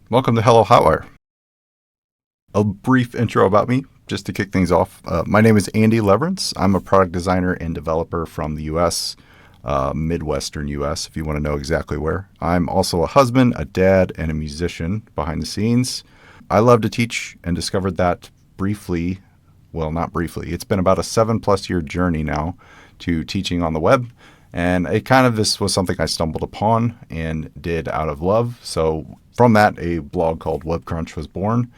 Welcome to Hello Hotwire. A brief intro about me, just to kick things off. My name is Andy Leverance. I'm a product designer and developer from the U.S., Midwestern U.S., if you want to know exactly where. I'm also a husband, a dad, and a musician behind the scenes. I love to teach and discovered that briefly. Well, not briefly. It's been about a 7+ year journey now to teaching on the web. And this was something I stumbled upon and did out of love. So from that, a blog called Web Crunch was born,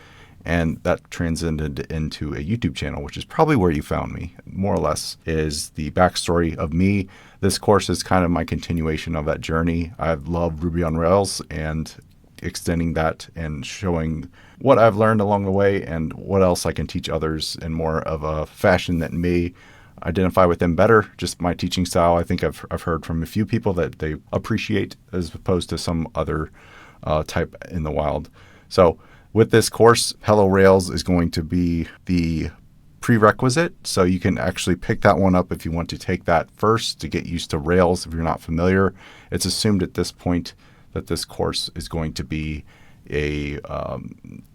and that transcended into a YouTube channel, which is probably where you found me, more or less, is the backstory of me. This course is kind of my continuation of that journey. I've loved Ruby on Rails and extending that and showing what I've learned along the way and what else I can teach others in more of a fashion that may identify with them better. Just my teaching style, I think I've heard from a few people that they appreciate as opposed to some other type in the wild. So with this course, Hello Rails is going to be the prerequisite. So you can actually pick that one up if you want to take that first to get used to Rails. If you're not familiar, it's assumed at this point that this course is going to be a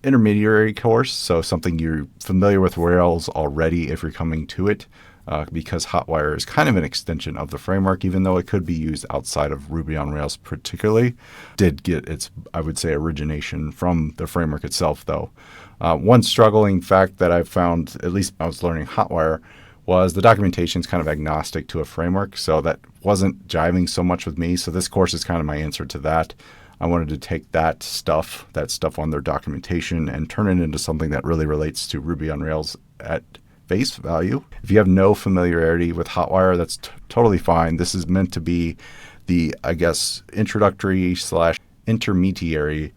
intermediary course. So something you're familiar with Rails already if you're coming to it. Because Hotwire is kind of an extension of the framework, even though it could be used outside of Ruby on Rails particularly. Did get its, I would say, origination from the framework itself, though. One struggling fact that I found, at least I was learning Hotwire, was the documentation is kind of agnostic to a framework, so that wasn't jiving so much with me. So this course is kind of my answer to that. I wanted to take that stuff on their documentation, and turn it into something that really relates to Ruby on Rails at face value. If you have no familiarity with Hotwire, that's totally fine. This is meant to be the, introductory / intermediary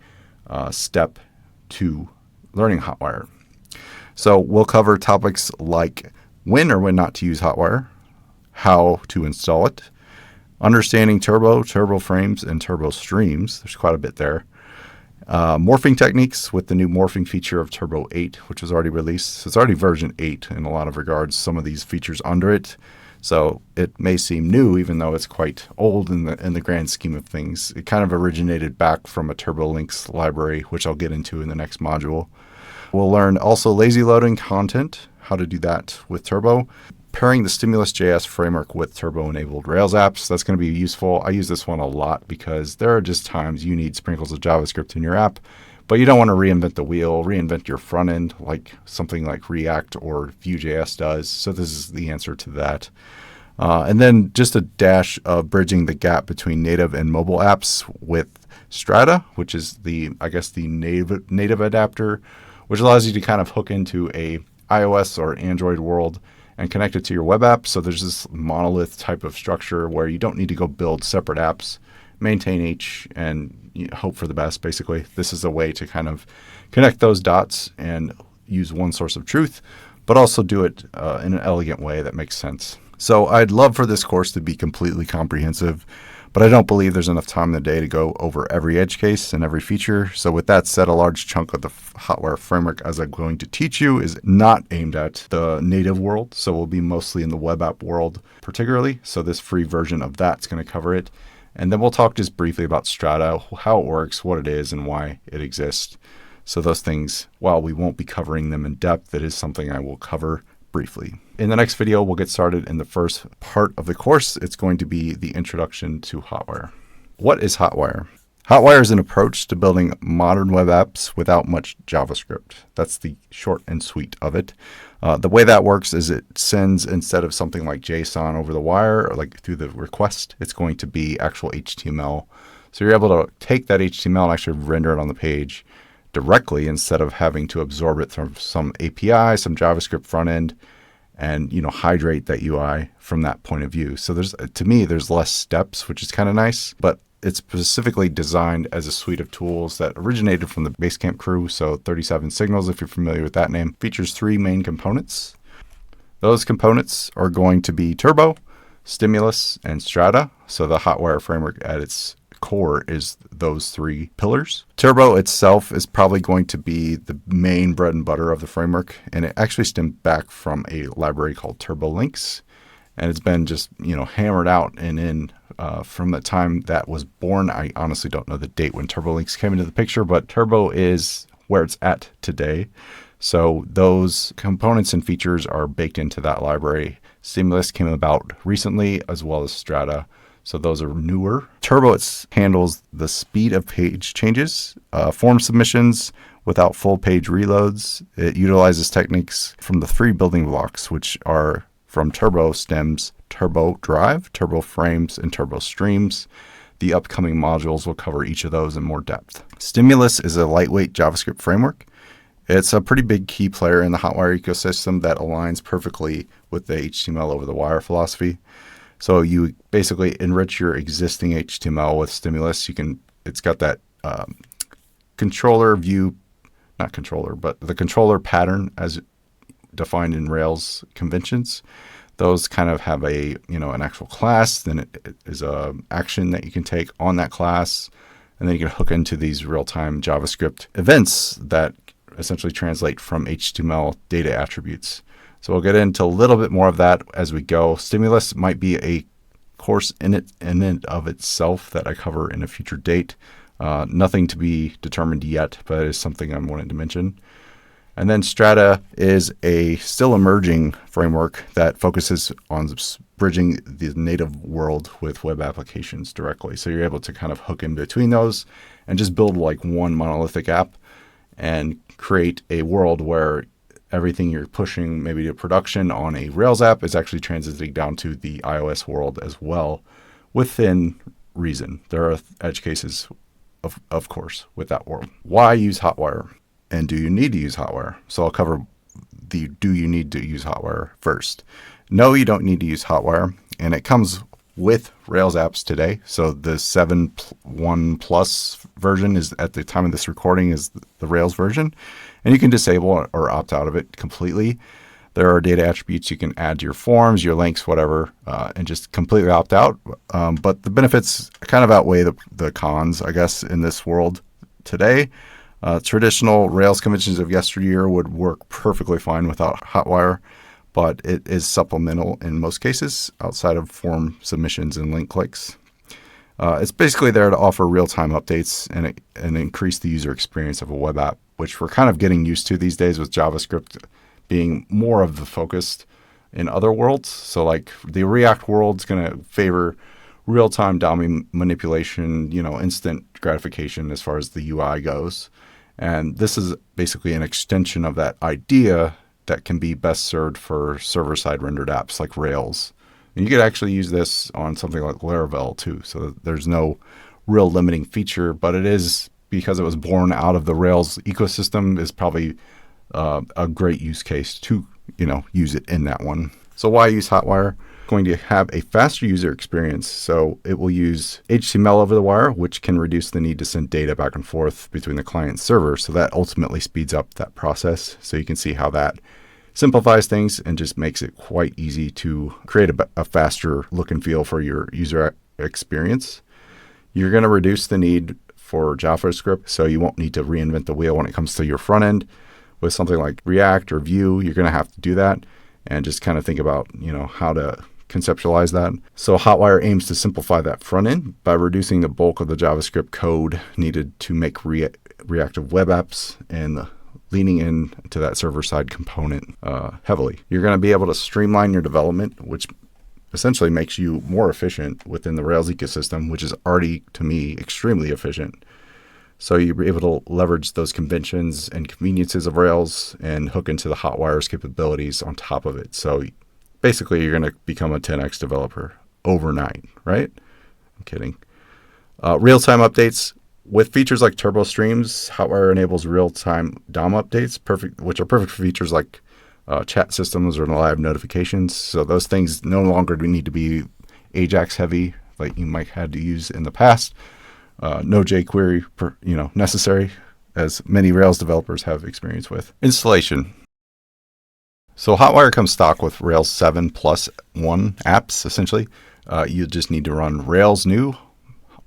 step to learning Hotwire. So we'll cover topics like when or when not to use Hotwire, how to install it, understanding turbo frames, and turbo streams. There's quite a bit there. Morphing techniques with the new morphing feature of Turbo 8, which was already released. So it's already version 8 in a lot of regards, some of these features under it. So it may seem new, even though it's quite old in the grand scheme of things. It kind of originated back from a TurboLinks library, which I'll get into in the next module. We'll learn also lazy loading content, how to do that with Turbo. Pairing the Stimulus.js framework with Turbo-enabled Rails apps. That's going to be useful. I use this one a lot because there are just times you need sprinkles of JavaScript in your app, but you don't want to reinvent the wheel, reinvent your front end like something like React or Vue.js does. So this is the answer to that. And then just a dash of bridging the gap between native and mobile apps with Strata, which is the native adapter, which allows you to kind of hook into a iOS or Android world and connect it to your web app. So there's this monolith type of structure where you don't need to go build separate apps, maintain each, and hope for the best, basically. This is a way to kind of connect those dots and use one source of truth, but also do it in an elegant way that makes sense. So I'd love for this course to be completely comprehensive, but I don't believe there's enough time in the day to go over every edge case and every feature. So with that said, a large chunk of the Hotwire framework, as I'm going to teach you, is not aimed at the native world. So we'll be mostly in the web app world particularly. So this free version of that's going to cover it. And then we'll talk just briefly about Strata, how it works, what it is, and why it exists. So those things, while we won't be covering them in depth, it is something I will cover briefly. In the next video, we'll get started in the first part of the course. It's going to be the introduction to Hotwire. What is Hotwire? Hotwire is an approach to building modern web apps without much JavaScript. That's the short and sweet of it. The way that works is it sends, instead of something like JSON over the wire or like through the request, it's going to be actual HTML. So you're able to take that HTML and actually render it on the page directly instead of having to absorb it from some API, some JavaScript front end, and hydrate that UI from that point of view. So to me, there's less steps, which is kind of nice, but it's specifically designed as a suite of tools that originated from the Basecamp crew. So 37 Signals, if you're familiar with that name, features 3 main components. Those components are going to be Turbo, Stimulus, and Strata. So the Hotwire framework at its core is those 3 pillars. Turbo itself is probably going to be the main bread and butter of the framework, and it actually stemmed back from a library called TurboLinks, and it's been just hammered out and in from the time that was born. I honestly don't know the date when TurboLinks came into the picture, but Turbo is where it's at today. So those components and features are baked into that library. Stimulus came about recently, as well as Strata. So those are newer. Turbo handles the speed of page changes, form submissions without full page reloads. It utilizes techniques from the 3 building blocks, which are from Turbo Stems, Turbo Drive, Turbo Frames, and Turbo Streams. The upcoming modules will cover each of those in more depth. Stimulus is a lightweight JavaScript framework. It's a pretty big key player in the Hotwire ecosystem that aligns perfectly with the HTML over the wire philosophy. So you basically enrich your existing HTML with Stimulus. It's got that controller view, not controller, but the controller pattern as defined in Rails conventions. Those kind of have an actual class. Then it is a action that you can take on that class, and then you can hook into these real-time JavaScript events that essentially translate from HTML data attributes. So we'll get into a little bit more of that as we go. Stimulus might be a course in and of itself that I cover in a future date. Nothing to be determined yet, but it is something I'm wanting to mention. And then Strata is a still emerging framework that focuses on bridging the native world with web applications directly. So you're able to kind of hook in between those and just build like one monolithic app and create a world where everything you're pushing maybe to production on a Rails app is actually transiting down to the iOS world as well, within reason. There are edge cases, of course, with that world. Why use Hotwire? And do you need to use Hotwire? So I'll cover the do you need to use Hotwire first. No, you don't need to use Hotwire, and it comes with Rails apps today. So the 7.1 plus version is, at the time of this recording, is the Rails version, and you can disable or opt out of it completely. There are data attributes you can add to your forms, your links, whatever, and just completely opt out. But the benefits kind of outweigh the cons, I guess, in this world today. Traditional Rails conventions of yesteryear would work perfectly fine without Hotwire, but it is supplemental in most cases outside of form submissions and link clicks. It's basically there to offer real-time updates and increase the user experience of a web app, which we're kind of getting used to these days with JavaScript being more of the focus in other worlds. So like the React world's going to favor real-time DOM manipulation, instant gratification as far as the UI goes. And this is basically an extension of that idea that can be best served for server-side rendered apps like Rails. And you could actually use this on something like Laravel too. So there's no real limiting feature, but it is, because it was born out of the Rails ecosystem, is probably a great use case to use it in that one. So why use Hotwire? Going to have a faster user experience. So it will use HTML over the wire, which can reduce the need to send data back and forth between the client and server. So that ultimately speeds up that process. So you can see how that simplifies things and just makes it quite easy to create a faster look and feel for your user experience. You're going to reduce the need for JavaScript, so you won't need to reinvent the wheel when it comes to your front end. With something like React or Vue, you're going to have to do that, and just kind of think about how to conceptualize that. So Hotwire aims to simplify that front end by reducing the bulk of the JavaScript code needed to make reactive web apps and leaning into that server-side component heavily. You're going to be able to streamline your development, which essentially makes you more efficient within the Rails ecosystem, which is already, to me, extremely efficient. So you're able to leverage those conventions and conveniences of Rails and hook into the Hotwire's capabilities on top of it. So basically, you're going to become a 10x developer overnight, right? I'm kidding. Real-time updates. With features like Turbo Streams, Hotwire enables real-time DOM updates, which are perfect for features like chat systems or live notifications. So those things no longer need to be AJAX heavy like you might have had to use in the past. No jQuery necessary, as many Rails developers have experience with. Installation. So Hotwire comes stock with Rails 7 plus 1 apps, essentially. You just need to run Rails new.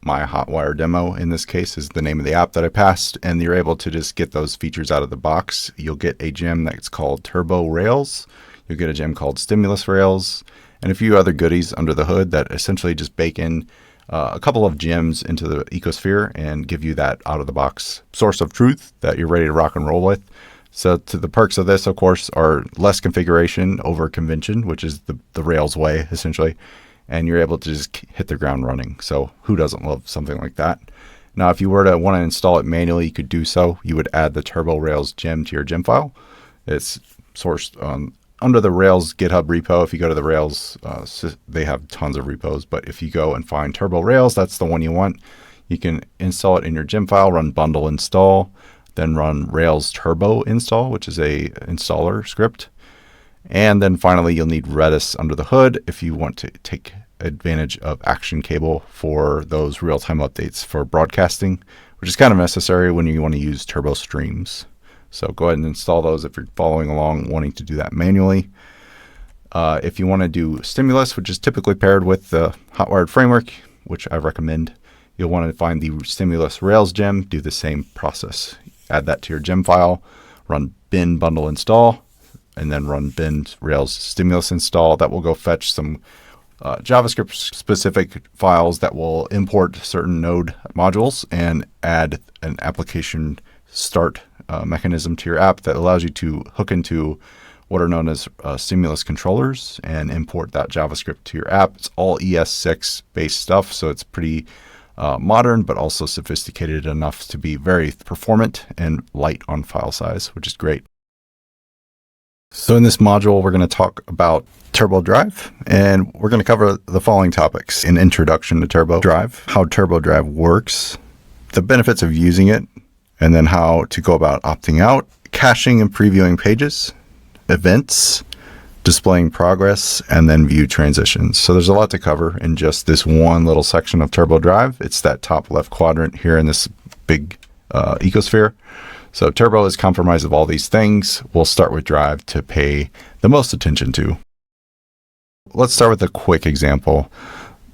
My Hotwire demo, in this case, is the name of the app that I passed, and you're able to just get those features out of the box. You'll get a gem that's called Turbo Rails. You'll get a gem called Stimulus Rails, and a few other goodies under the hood that essentially just bake in a couple of gems into the ecosphere and give you that out-of-the-box source of truth that you're ready to rock and roll with. So to the perks of this, of course, are less configuration over convention, which is the Rails way, essentially. And you're able to just hit the ground running. So who doesn't love something like that? Now, if you were to want to install it manually, you could do so. You would add the Turbo Rails gem to your gem file. It's sourced under the Rails GitHub repo. If you go to the Rails, they have tons of repos. But if you go and find Turbo Rails, that's the one you want. You can install it in your gem file, run bundle install, then run Rails turbo install, which is a installer script. And then finally, you'll need Redis under the hood if you want to take advantage of Action Cable for those real-time updates for broadcasting, which is kind of necessary when you want to use turbo streams. So go ahead and install those if you're following along wanting to do that manually. If you want to do Stimulus, which is typically paired with the Hotwired framework, which I recommend, you'll want to find the Stimulus Rails gem, do the same process. Add that to your gem file, run bin bundle install, and then run bin Rails Stimulus install. That will go fetch some JavaScript specific files that will import certain node modules and add an application start mechanism to your app that allows you to hook into what are known as Stimulus controllers and import that JavaScript to your app. It's all ES6 based stuff, so it's pretty modern, but also sophisticated enough to be very performant and light on file size, which is great. So in this module, we're going to talk about Turbo Drive, and we're going to cover the following topics: an introduction to Turbo Drive, how Turbo Drive works, the benefits of using it, and then how to go about opting out, caching and previewing pages, events, displaying progress, and then view transitions. So there's a lot to cover in just this one little section of Turbo Drive. It's that top left quadrant here in this big ecosphere. So Turbo is comprised of all these things. We'll start with Drive to pay the most attention to. Let's start with a quick example.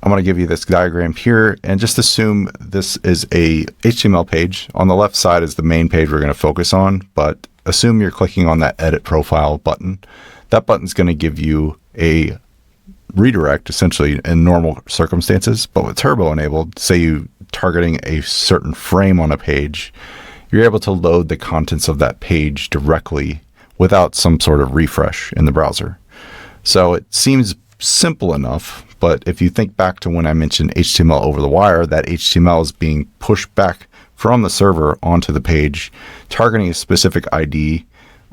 I'm going to give you this diagram here and just assume this is a HTML page. On the left side is the main page we're going to focus on, but assume you're clicking on that edit profile button. That button is going to give you a redirect essentially in normal circumstances, but with Turbo enabled, say you targeting a certain frame on a page, you're able to load the contents of that page directly without some sort of refresh in the browser. So it seems simple enough, but if you think back to when I mentioned HTML over the wire, that HTML is being pushed back from the server onto the page, targeting a specific ID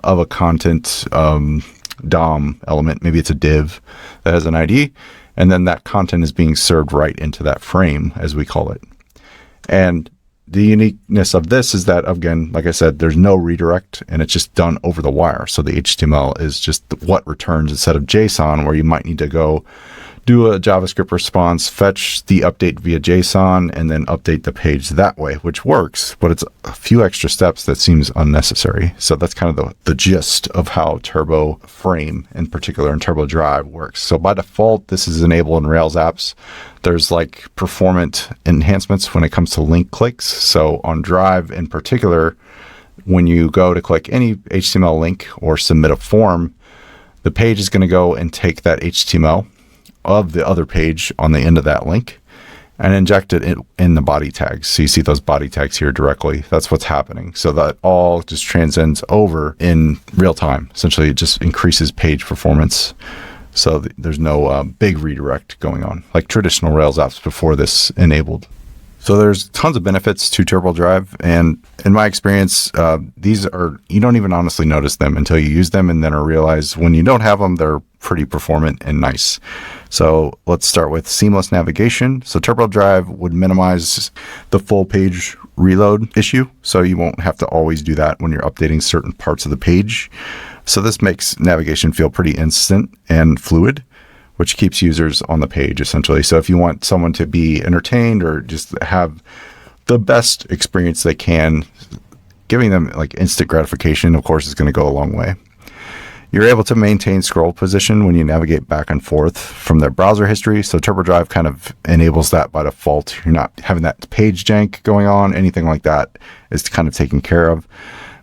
of a content DOM element. Maybe it's a div that has an ID, and then that content is being served right into that frame, as we call it. And the uniqueness of this is that, again, like I said, there's no redirect and it's just done over the wire. So the HTML is just what returns instead of JSON, where you might need to go do a JavaScript response, fetch the update via JSON, and then update the page that way, which works, but it's a few extra steps that seems unnecessary. So that's kind of the gist of how Turbo Frame, in particular, and Turbo Drive works. So by default, this is enabled in Rails apps. There's like performant enhancements when it comes to link clicks. So on Drive in particular, when you go to click any HTML link or submit a form, the page is going to go and take that HTML of the other page on the end of that link and inject it in the body tags. So you see those body tags here directly. That's what's happening. So that all just transcends over in real time. Essentially, it just increases page performance. So there's no big redirect going on like traditional Rails apps before this enabled. So there's tons of benefits to Turbo Drive, and in my experience, these are, you don't even honestly notice them until you use them, and then realize when you don't have them, they're pretty performant and nice. So let's start with seamless navigation. So Turbo Drive would minimize the full page reload issue, so you won't have to always do that when you're updating certain parts of the page. So this makes navigation feel pretty instant and fluid, which keeps users on the page essentially. So if you want someone to be entertained or just have the best experience they can, giving them like instant gratification, of course, is going to go a long way. You're able to maintain scroll position when you navigate back and forth from their browser history. So Turbo Drive kind of enables that by default. You're not having that page jank going on, anything like that is kind of taken care of.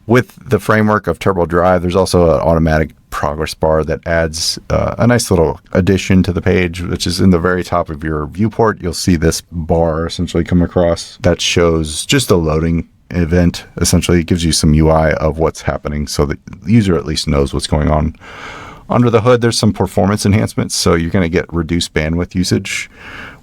With the framework of Turbo Drive, there's also an automatic progress bar that adds a nice little addition to the page, which is in the very top of your viewport. You'll see this bar essentially come across that shows just a loading event. Essentially, it gives you some UI of what's happening so that the user at least knows what's going on. Under the hood, there's some performance enhancements. So you're going to get reduced bandwidth usage,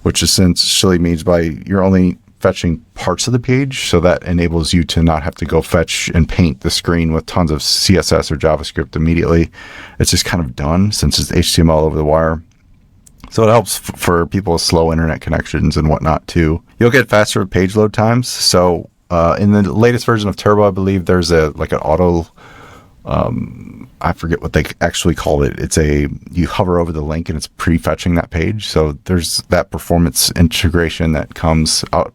which essentially means by you're only fetching parts of the page. So that enables you to not have to go fetch and paint the screen with tons of CSS or JavaScript immediately. It's just kind of done since it's HTML over the wire. So it helps for people with slow internet connections and whatnot too. You'll get faster page load times. So in the latest version of Turbo, I believe there's an auto, I forget what they actually call it. You hover over the link and it's prefetching that page. So there's that performance integration that comes out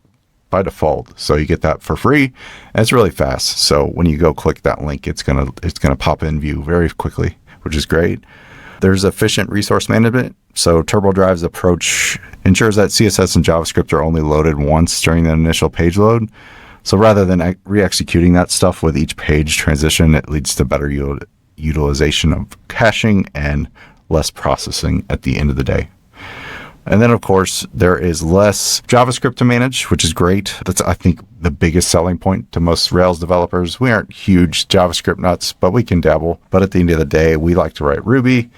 by default. So you get that for free and it's really fast. So when you go click that link, it's gonna pop in view very quickly, which is great. There's efficient resource management. So TurboDrive's approach ensures that CSS and JavaScript are only loaded once during the initial page load. So rather than re-executing that stuff with each page transition, it leads to better utilization of caching and less processing at the end of the day. And then, of course, there is less JavaScript to manage, which is great. That's, I think, the biggest selling point to most Rails developers. We aren't huge JavaScript nuts, but we can dabble. But at the end of the day, we like to write Ruby,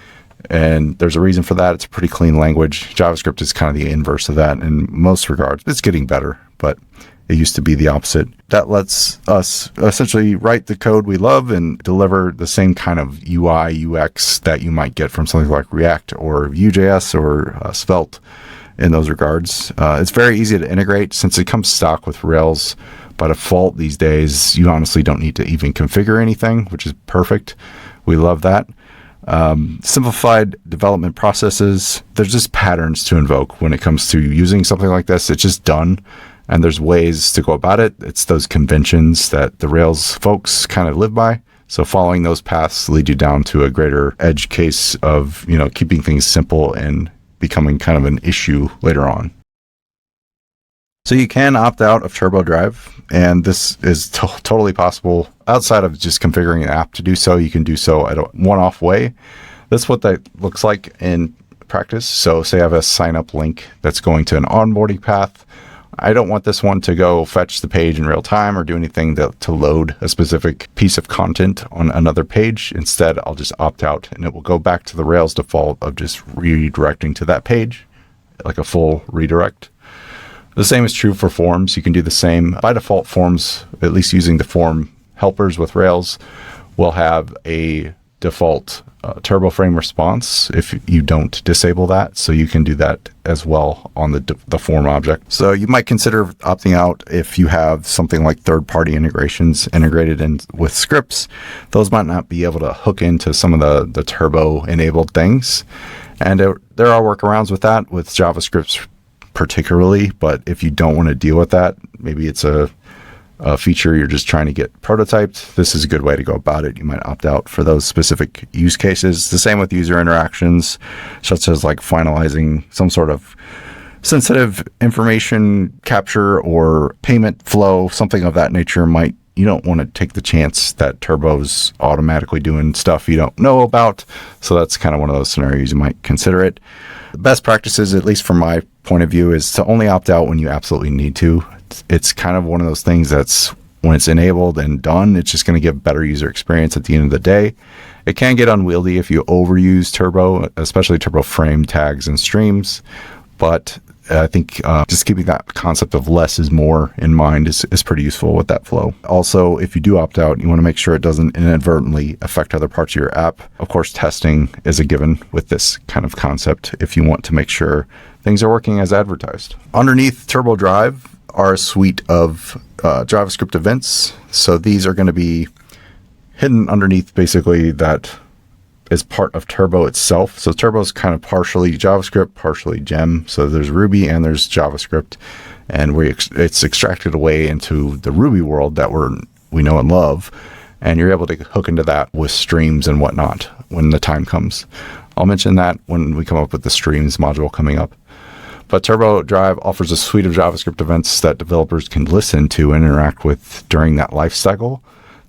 and there's a reason for that. It's a pretty clean language. JavaScript is kind of the inverse of that in most regards. It's getting better, but it used to be the opposite. That lets us essentially write the code we love and deliver the same kind of UI, UX that you might get from something like React or Vue.js or Svelte in those regards. It's very easy to integrate since it comes stock with Rails by default these days. You honestly don't need to even configure anything, which is perfect. We love that. Simplified development processes. There's just patterns to invoke when it comes to using something like this. It's just done. And there's ways to go about it. It's those conventions that the Rails folks kind of live by. So following those paths lead you down to a greater edge case of, keeping things simple and becoming kind of an issue later on. So you can opt out of TurboDrive, and this is totally possible outside of just configuring an app to do so. You can do so at a one-off way. That's what that looks like in practice. So say I have a sign-up link that's going to an onboarding path. I don't want this one to go fetch the page in real time or do anything to load a specific piece of content on another page. Instead, I'll just opt out and it will go back to the Rails default of just redirecting to that page, like a full redirect. The same is true for forms. You can do the same. By default, forms, at least using the form helpers with Rails, will have a default turbo frame response if you don't disable that. So you can do that as well on the form object. So you might consider opting out if you have something like third-party integrations integrated in with scripts. Those might not be able to hook into some of the turbo-enabled things. And there are workarounds with that, with JavaScript particularly. But if you don't want to deal with that, maybe it's a feature you're just trying to get prototyped, this is a good way to go about it. You might opt out for those specific use cases. The same with user interactions, such as like finalizing some sort of sensitive information capture or payment flow, something of that nature. You don't want to take the chance that Turbo's automatically doing stuff you don't know about. So that's kind of one of those scenarios you might consider it. The best practices, at least from my point of view, is to only opt out when you absolutely need to. It's kind of one of those things that's when it's enabled and done, it's just going to give better user experience at the end of the day. It can get unwieldy if you overuse Turbo, especially Turbo frame tags and streams. But I think just keeping that concept of less is more in mind is pretty useful with that flow. Also, if you do opt out, you want to make sure it doesn't inadvertently affect other parts of your app. Of course, testing is a given with this kind of concept if you want to make sure things are working as advertised. Underneath TurboDrive are a suite of JavaScript events. So these are going to be hidden underneath basically that is part of Turbo itself. So Turbo is kind of partially JavaScript, partially Gem. So there's Ruby and there's JavaScript, and it's extracted away into the Ruby world that we know and love. And you're able to hook into that with streams and whatnot when the time comes. I'll mention that when we come up with the streams module coming up. But TurboDrive offers a suite of JavaScript events that developers can listen to and interact with during that life cycle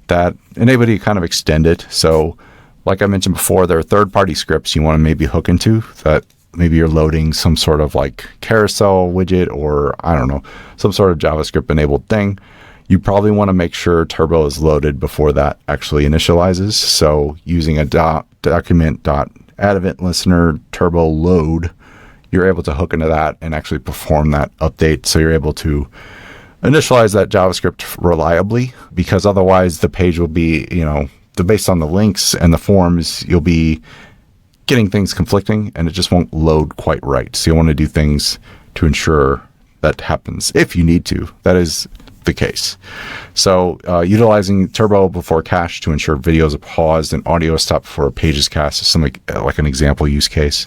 that enable you to kind of extend it. So Like I mentioned before, there are third-party scripts you want to maybe hook into that maybe you're loading some sort of like carousel widget or I don't know, some sort of JavaScript enabled thing. You probably want to make sure Turbo is loaded before that actually initializes. So using a document.addEventListener Turbo load, you're able to hook into that and actually perform that update. So you're able to initialize that JavaScript reliably, because otherwise the page will be, based on the links and the forms, you'll be getting things conflicting and it just won't load quite right. So you want to do things to ensure that happens if you need to. That is the case. So utilizing Turbo before cache to ensure videos are paused and audio is stopped before a page is cast is something like an example use case.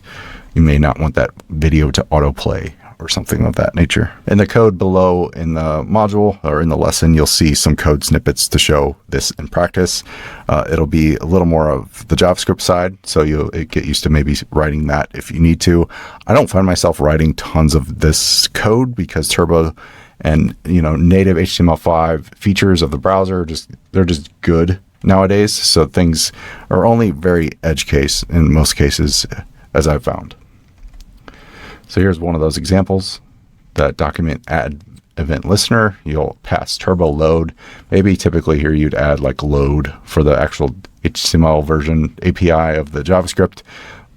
You may not want that video to autoplay or something of that nature. In the code below in the module or in the lesson, you'll see some code snippets to show this in practice. It'll be a little more of the JavaScript side, so you'll get used to maybe writing that if you need to. I don't find myself writing tons of this code because Turbo and native HTML5 features of the browser they're just good nowadays. So things are only very edge case in most cases, as I've found. So here's one of those examples. That document add event listener, you'll pass Turbo load. Maybe typically here you'd add like load for the actual HTML version API of the JavaScript,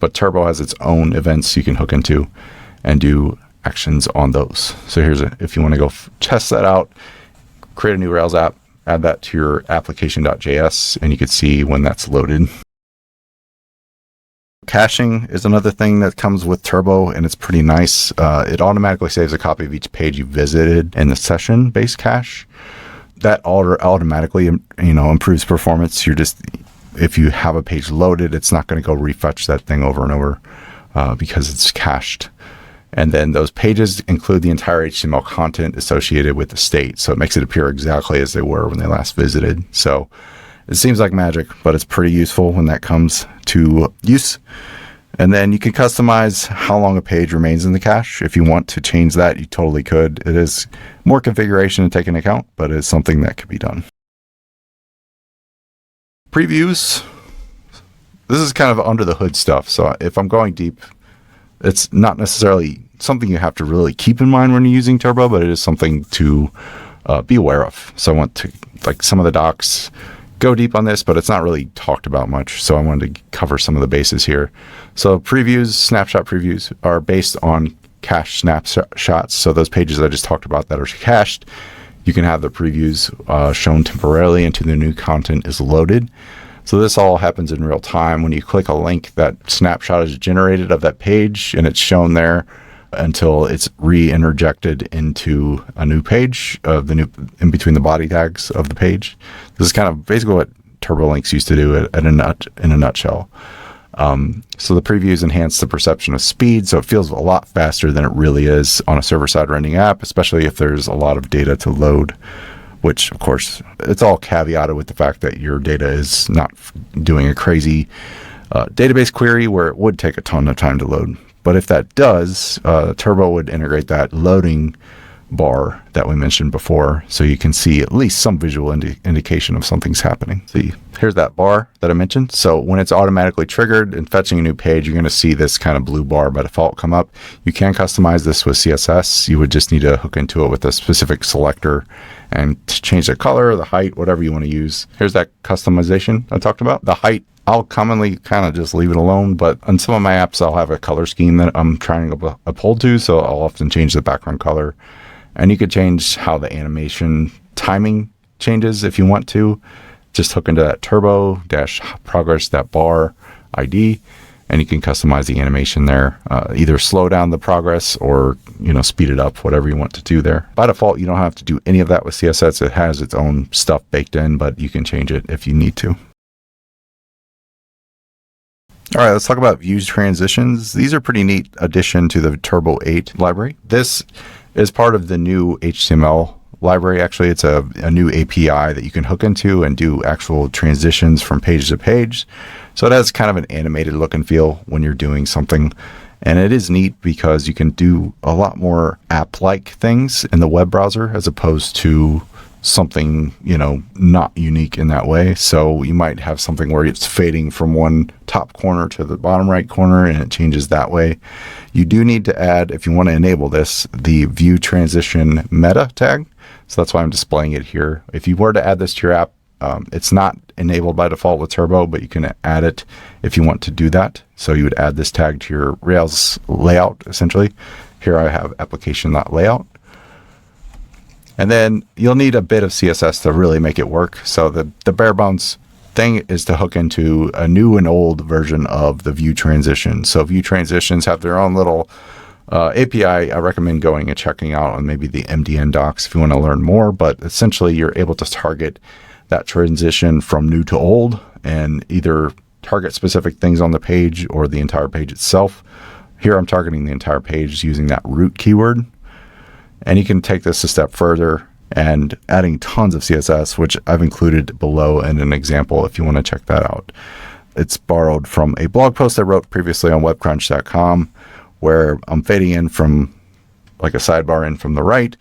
but Turbo has its own events you can hook into and do actions on those. So if you want to go test that out, create a new Rails app, add that to your application.js, and you can see when that's loaded. Caching is another thing that comes with Turbo, and it's pretty nice. It automatically saves a copy of each page you visited in the session-based cache. That automatically, improves performance. If you have a page loaded, it's not going to go refetch that thing over and over because it's cached. And then those pages include the entire HTML content associated with the state, so it makes it appear exactly as they were when they last visited. So it seems like magic, but it's pretty useful when that comes to use. And then you can customize how long a page remains in the cache. If you want to change that, you totally could. It is more configuration to take into account, but it's something that could be done. Previews. This is kind of under the hood stuff. So if I'm going deep, it's not necessarily something you have to really keep in mind when you're using Turbo, but it is something to be aware of. So I want to, like some of the docs, go deep on this, but it's not really talked about much. So I wanted to cover some of the bases here. So previews, snapshot previews are based on cache snapshots. So those pages I just talked about that are cached, you can have the previews shown temporarily until the new content is loaded. So this all happens in real time. When you click a link, that snapshot is generated of that page and it's shown there until it's re-interjected into a new page of the new in between the body tags of the page. This is kind of basically what TurboLinks used to do in a nutshell. So the previews enhance the perception of speed, so it feels a lot faster than it really is on a server-side rendering app, especially if there's a lot of data to load, which of course it's all caveated with the fact that your data is not doing a crazy database query where it would take a ton of time to load. But if that does, Turbo would integrate that loading bar that we mentioned before, so you can see at least some visual indication of something's happening. See, here's that bar that I mentioned. So when it's automatically triggered and fetching a new page, you're going to see this kind of blue bar by default come up. You can customize this with CSS. You would just need to hook into it with a specific selector and change the color, the height, whatever you want to use. Here's that customization I talked about. The height, I'll commonly kind of just leave it alone, but on some of my apps, I'll have a color scheme that I'm trying to uphold to, so I'll often change the background color. And you could change how the animation timing changes if you want to. Just hook into that turbo-progress.bar ID, and you can customize the animation there. Either slow down the progress or speed it up, whatever you want to do there. By default, you don't have to do any of that with CSS. It has its own stuff baked in, but you can change it if you need to. All right, let's talk about views transitions. These are pretty neat addition to the Turbo 8 library. This is part of the new HTML library. Actually, it's a new API that you can hook into and do actual transitions from page to page. So it has kind of an animated look and feel when you're doing something. And it is neat because you can do a lot more app-like things in the web browser as opposed to something, not unique in that way. So you might have something where it's fading from one top corner to the bottom right corner and it changes that way. You do need to add, if you want to enable this, the view transition meta tag. So that's why I'm displaying it here. If you were to add this to your app, it's not enabled by default with Turbo, but you can add it if you want to do that. So you would add this tag to your Rails layout, essentially. Here I have application.layout. And then you'll need a bit of CSS to really make it work. So the bare bones thing is to hook into a new and old version of the view transition. So view transitions have their own little API. I recommend going and checking out on maybe the MDN docs if you want to learn more. But essentially, you're able to target that transition from new to old and either target specific things on the page or the entire page itself. Here I'm targeting the entire page using that root keyword. And you can take this a step further and adding tons of CSS, which I've included below in an example if you want to check that out. It's borrowed from a blog post I wrote previously on webcrunch.com where I'm fading in from like a sidebar in from the right,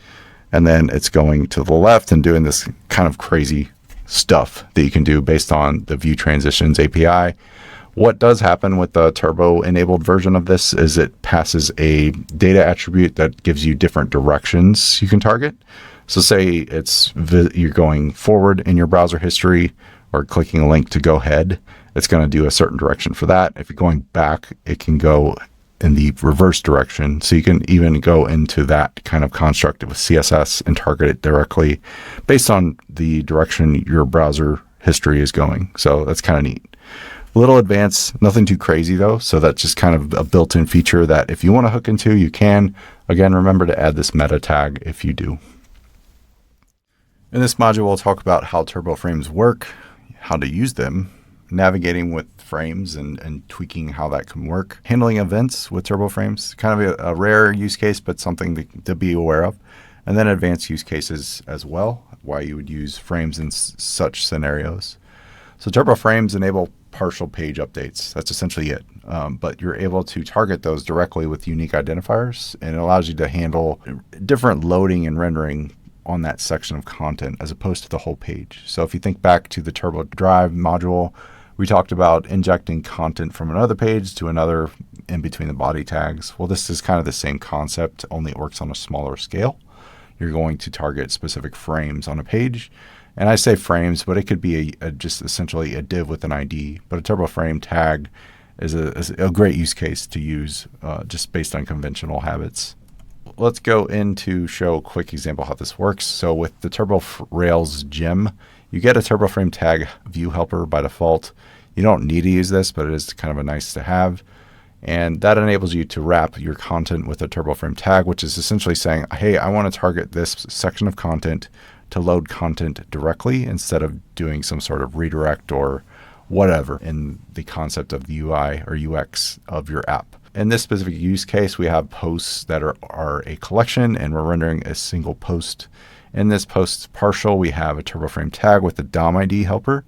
and then it's going to the left and doing this kind of crazy stuff that you can do based on the View Transitions API. What does happen with the Turbo-enabled version of this is it passes a data attribute that gives you different directions you can target. So say you're going forward in your browser history or clicking a link to go ahead, it's going to do a certain direction for that. If you're going back, it can go in the reverse direction. So you can even go into that kind of construct with CSS and target it directly based on the direction your browser history is going. So that's kind of neat. A little advanced, nothing too crazy though. So that's just kind of a built-in feature that if you want to hook into, you can. Again, remember to add this meta tag if you do. In this module, we'll talk about how turbo frames work, how to use them, navigating with frames and tweaking how that can work, handling events with turbo frames, kind of a rare use case, but something to be aware of, and then advanced use cases as well, why you would use frames in such scenarios. So turbo frames enable partial page updates. That's essentially it. But you're able to target those directly with unique identifiers, and it allows you to handle different loading and rendering on that section of content as opposed to the whole page. So if you think back to the Turbo Drive module, we talked about injecting content from another page to another in between the body tags. Well, this is kind of the same concept, only it works on a smaller scale. You're going to target specific frames on a page. And I say frames, but it could be just essentially a div with an ID. But a turbo frame tag is a great use case to use just based on conventional habits. Let's go into show a quick example how this works. So with the Turbo Rails gem, you get a turbo frame tag view helper by default. You don't need to use this, but it is kind of a nice to have. And that enables you to wrap your content with a turbo frame tag, which is essentially saying, hey, I want to target this section of content to load content directly instead of doing some sort of redirect or whatever in the concept of the UI or UX of your app. In this specific use case, we have posts that are a collection, and we're rendering a single post. In this post partial, we have a turbo frame tag with the DOM ID helper,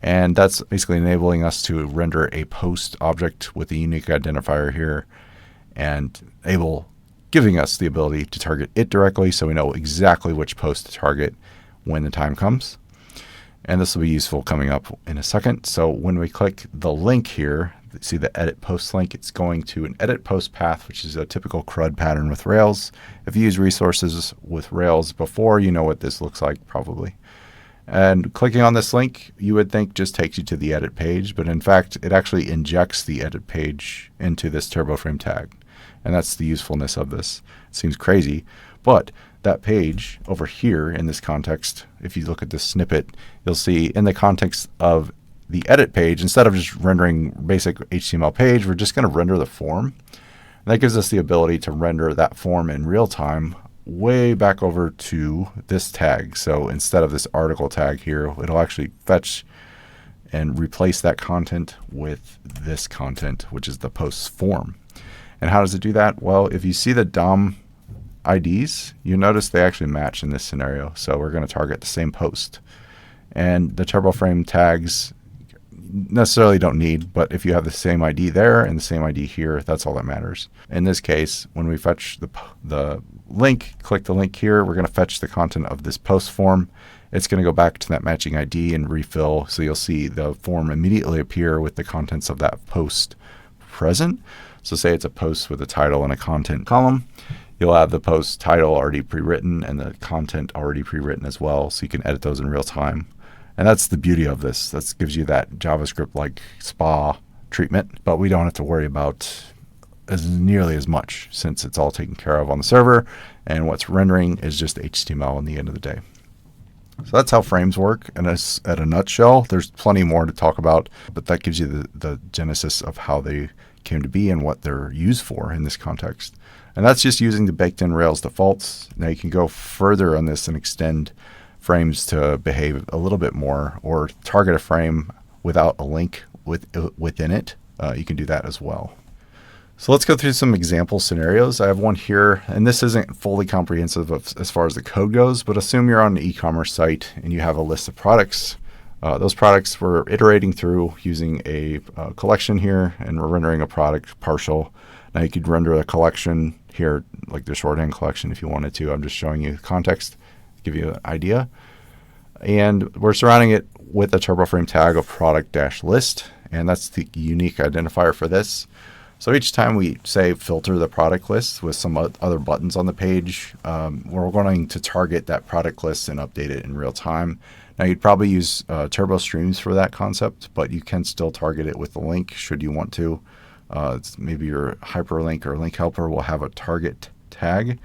and that's basically enabling us to render a post object with a unique identifier here and giving us the ability to target it directly so we know exactly which post to target when the time comes. And this will be useful coming up in a second. So when we click the link here, see the edit post link, it's going to an edit post path, which is a typical CRUD pattern with Rails. If you use resources with Rails before, you know what this looks like probably. And clicking on this link, you would think just takes you to the edit page, but in fact, it actually injects the edit page into this turbo frame tag. And that's the usefulness of this. It seems crazy, but that page over here in this context, if you look at this snippet, you'll see in the context of the edit page, instead of just rendering basic HTML page, we're just going to render the form. And that gives us the ability to render that form in real time way back over to this tag. So instead of this article tag here, it'll actually fetch and replace that content with this content, which is the post form. And how does it do that? Well, if you see the DOM IDs, you notice they actually match in this scenario. So we're going to target the same post. And the turbo frame tags necessarily don't need, but if you have the same ID there and the same ID here, that's all that matters. In this case, when we fetch the link, click the link here, we're going to fetch the content of this post form. It's going to go back to that matching ID and refill. So you'll see the form immediately appear with the contents of that post present. So say it's a post with a title and a content column. You'll have the post title already pre-written and the content already pre-written as well. So you can edit those in real time. And that's the beauty of this. That gives you that JavaScript-like spa treatment, but we don't have to worry about nearly as much since it's all taken care of on the server, and what's rendering is just HTML in the end of the day. So that's how frames work in at a nutshell. There's plenty more to talk about, but that gives you the genesis of how they came to be and what they're used for in this context. And that's just using the baked-in Rails defaults. Now you can go further on this and extend frames to behave a little bit more, or target a frame without a link within it. You can do that as well. So let's go through some example scenarios. I have one here, and this isn't fully comprehensive as far as the code goes, but assume you're on an e-commerce site and you have a list of products. Those products we're iterating through using a collection here, and we're rendering a product partial. Now you could render a collection here, like the shorthand collection if you wanted to. I'm just showing you context, give you an idea. And we're surrounding it with a TurboFrame tag of product-list, and that's the unique identifier for this. So each time we say filter the product list with some other buttons on the page, we're going to target that product list and update it in real time. Now you'd probably use Turbo Streams for that concept, but you can still target it with the link should you want to. Maybe your hyperlink or link helper will have a target tag.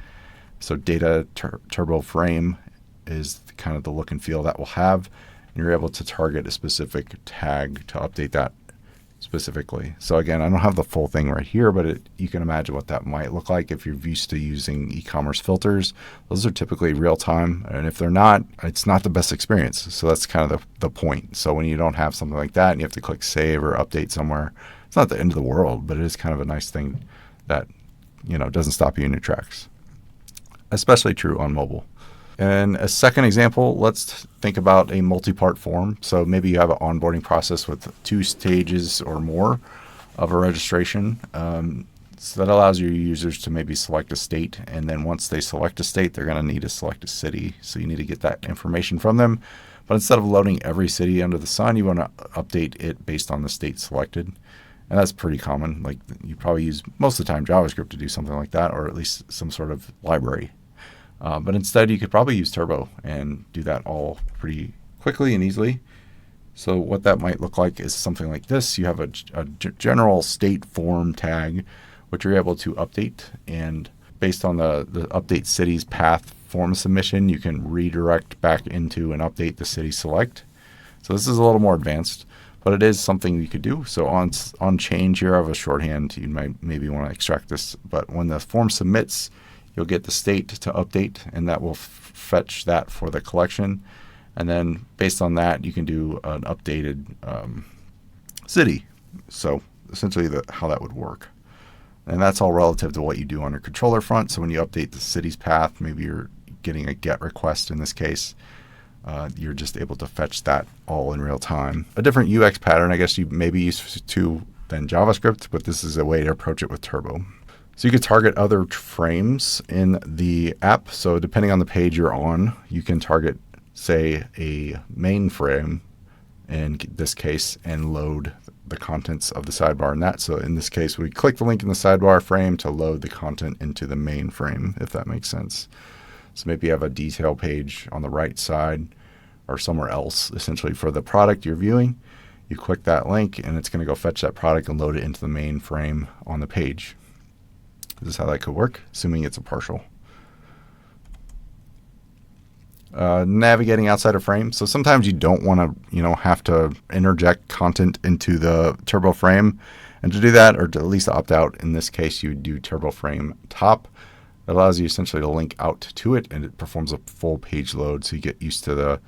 So data turbo frame is kind of the look and feel that will have, and you're able to target a specific tag to update that specifically. So again, I don't have the full thing right here, but you can imagine what that might look like if you're used to using e-commerce filters. Those are typically real time, and if they're not, it's not the best experience. So that's kind of the point. So when you don't have something like that and you have to click save or update somewhere, it's not the end of the world, but it is kind of a nice thing that, you know, doesn't stop you in your tracks. Especially true on mobile. And a second example, let's think about a multi-part form. So maybe you have an onboarding process with 2 stages or more of a registration. So that allows your users to maybe select a state, and then once they select a state, they're going to need to select a city. So you need to get that information from them. But instead of loading every city under the sun, you want to update it based on the state selected. And that's pretty common. Like, you probably use most of the time JavaScript to do something like that, or at least some sort of library. But instead, you could probably use Turbo and do that all pretty quickly and easily. So what that might look like is something like this. You have a general state form tag, which you're able to update. And based on the update city's path form submission, you can redirect back into and update the city select. So this is a little more advanced, but it is something you could do. So on change here, I have a shorthand. You might maybe want to extract this, but when the form submits, you'll get the state to update, and that will fetch that for the collection. And then based on that, you can do an updated city. So essentially how that would work. And that's all relative to what you do on your controller front. So when you update the city's path, maybe you're getting a GET request in this case, you're just able to fetch that all in real time. A different UX pattern, I guess you may be used to than JavaScript, but this is a way to approach it with Turbo. So you could target other frames in the app. So depending on the page you're on, you can target, say, a main frame in this case and load the contents of the sidebar in that. So in this case, we click the link in the sidebar frame to load the content into the main frame, if that makes sense. So maybe you have a detail page on the right side or somewhere else, essentially for the product you're viewing. You click that link and it's going to go fetch that product and load it into the main frame on the page. This is how that could work, assuming it's a partial. Navigating outside of frame. So sometimes you don't want to, have to interject content into the Turbo frame. And to do that, or to at least opt out, in this case, you would do Turbo frame top. It allows you essentially to link out to it, and it performs a full page load. So you get used to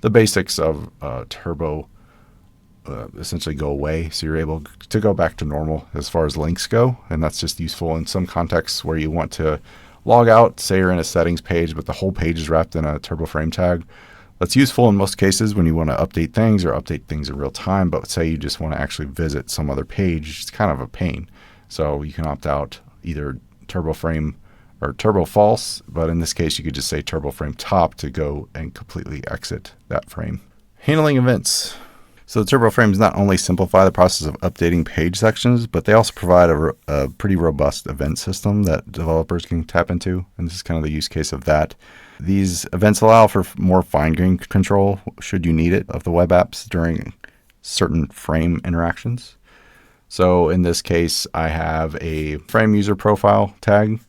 the basics of Turbo essentially go away. So you're able to go back to normal as far as links go. And that's just useful in some contexts where you want to log out, say you're in a settings page, but the whole page is wrapped in a Turbo frame tag. That's useful in most cases when you want to update things or update things in real time, but say you just want to actually visit some other page, it's kind of a pain. So you can opt out either turbo frame or turbo false, but in this case you could just say turbo frame top to go and completely exit that frame. Handling events. So the turbo frames not only simplify the process of updating page sections, but they also provide a pretty robust event system that developers can tap into. And this is kind of the use case of that. These events allow for more fine-grained control, should you need it, of the web apps during certain frame interactions. So in this case, I have a frame user profile tag,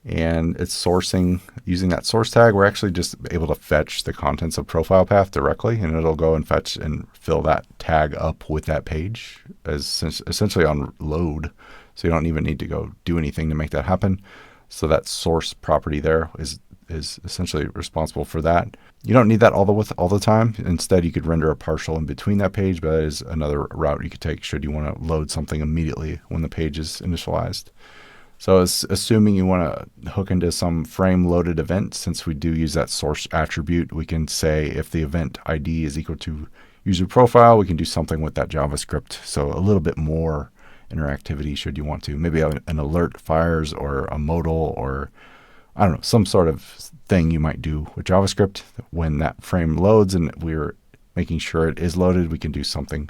and it's sourcing. Using that source tag, we're actually just able to fetch the contents of profile path directly, and it'll go and fetch and fill that tag up with that page as essentially on load. So you don't even need to go do anything to make that happen. So that source property there is essentially responsible for that. You don't need that all the time. Instead, you could render a partial in between that page, but that is another route you could take should you want to load something immediately when the page is initialized. So assuming you want to hook into some frame loaded event, since we do use that source attribute, we can say if the event ID is equal to user profile, we can do something with that JavaScript. So a little bit more interactivity should you want to. Maybe an alert fires or a modal or I don't know, some sort of thing you might do with JavaScript. When that frame loads and we're making sure it is loaded, we can do something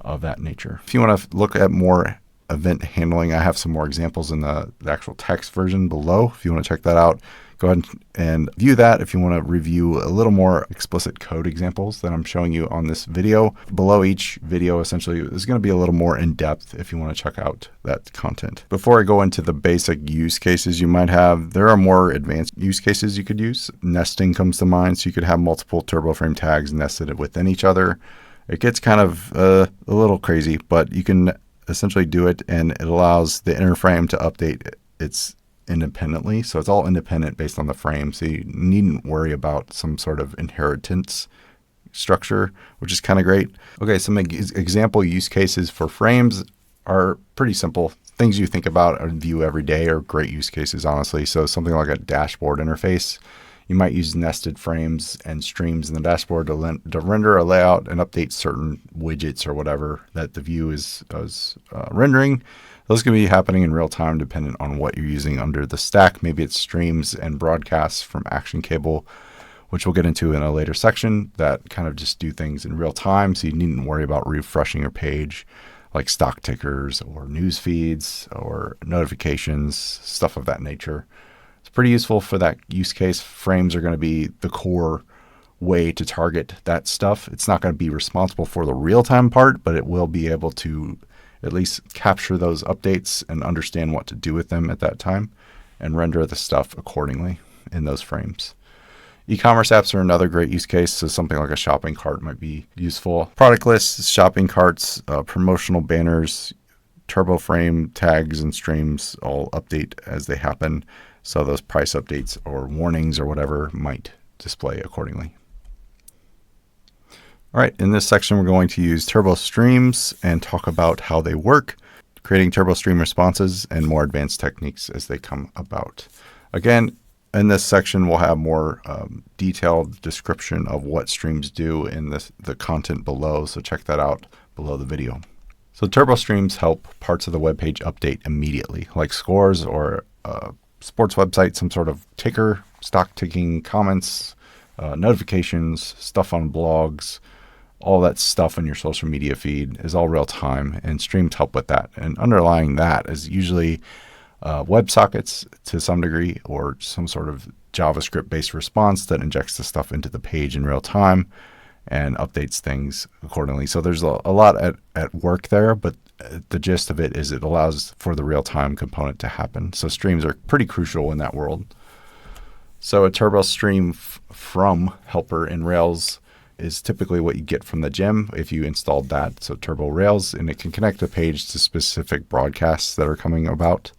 of that nature. If you want to look at more event handling, I have some more examples in the actual text version below. If you want to check that out, go ahead and view that. If you want to review a little more explicit code examples that I'm showing you on this video, below each video essentially is going to be a little more in depth if you want to check out that content. Before I go into the basic use cases you might have, there are more advanced use cases you could use. Nesting comes to mind, so you could have multiple turbo frame tags nested within each other. It gets kind of a little crazy, but you can essentially do it, and it allows the inner frame to update its independently. So it's all independent based on the frame. So you needn't worry about some sort of inheritance structure, which is kind of great. Okay, some example use cases for frames are pretty simple. Things you think about and view every day are great use cases, honestly. So something like a dashboard interface. You might use nested frames and streams in the dashboard to render a layout and update certain widgets or whatever that the view is rendering. Those can be happening in real time dependent on what you're using under the stack. Maybe it's streams and broadcasts from actionable, which we'll get into in a later section, that kind of just do things in real time. So you needn't worry about refreshing your page, like stock tickers or news feeds or notifications, stuff of that nature. It's pretty useful for that use case. Frames are going to be the core way to target that stuff. It's not going to be responsible for the real-time part, but it will be able to at least capture those updates and understand what to do with them at that time and render the stuff accordingly in those frames. E-commerce apps are another great use case. So something like a shopping cart might be useful. Product lists, shopping carts, promotional banners, turbo frame tags and streams all update as they happen. So those price updates or warnings or whatever might display accordingly. All right, in this section, we're going to use turbo streams and talk about how they work, creating turbo stream responses, and more advanced techniques as they come about. Again, in this section, we'll have more detailed description of what streams do in the content below, so check that out below the video. So turbo streams help parts of the web page update immediately, like scores or sports website, some sort of ticker, stock ticking, comments, notifications, stuff on blogs. All that stuff in your social media feed is all real time, and streams help with that. And underlying that is usually WebSockets to some degree, or some sort of JavaScript-based response that injects the stuff into the page in real time and updates things accordingly. So there's a lot at work there, but the gist of it is it allows for the real-time component to happen. So streams are pretty crucial in that world. So a turbo stream from helper in Rails is typically what you get from the gem if you installed that. So Turbo Rails, and it can connect a page to specific broadcasts that are coming about.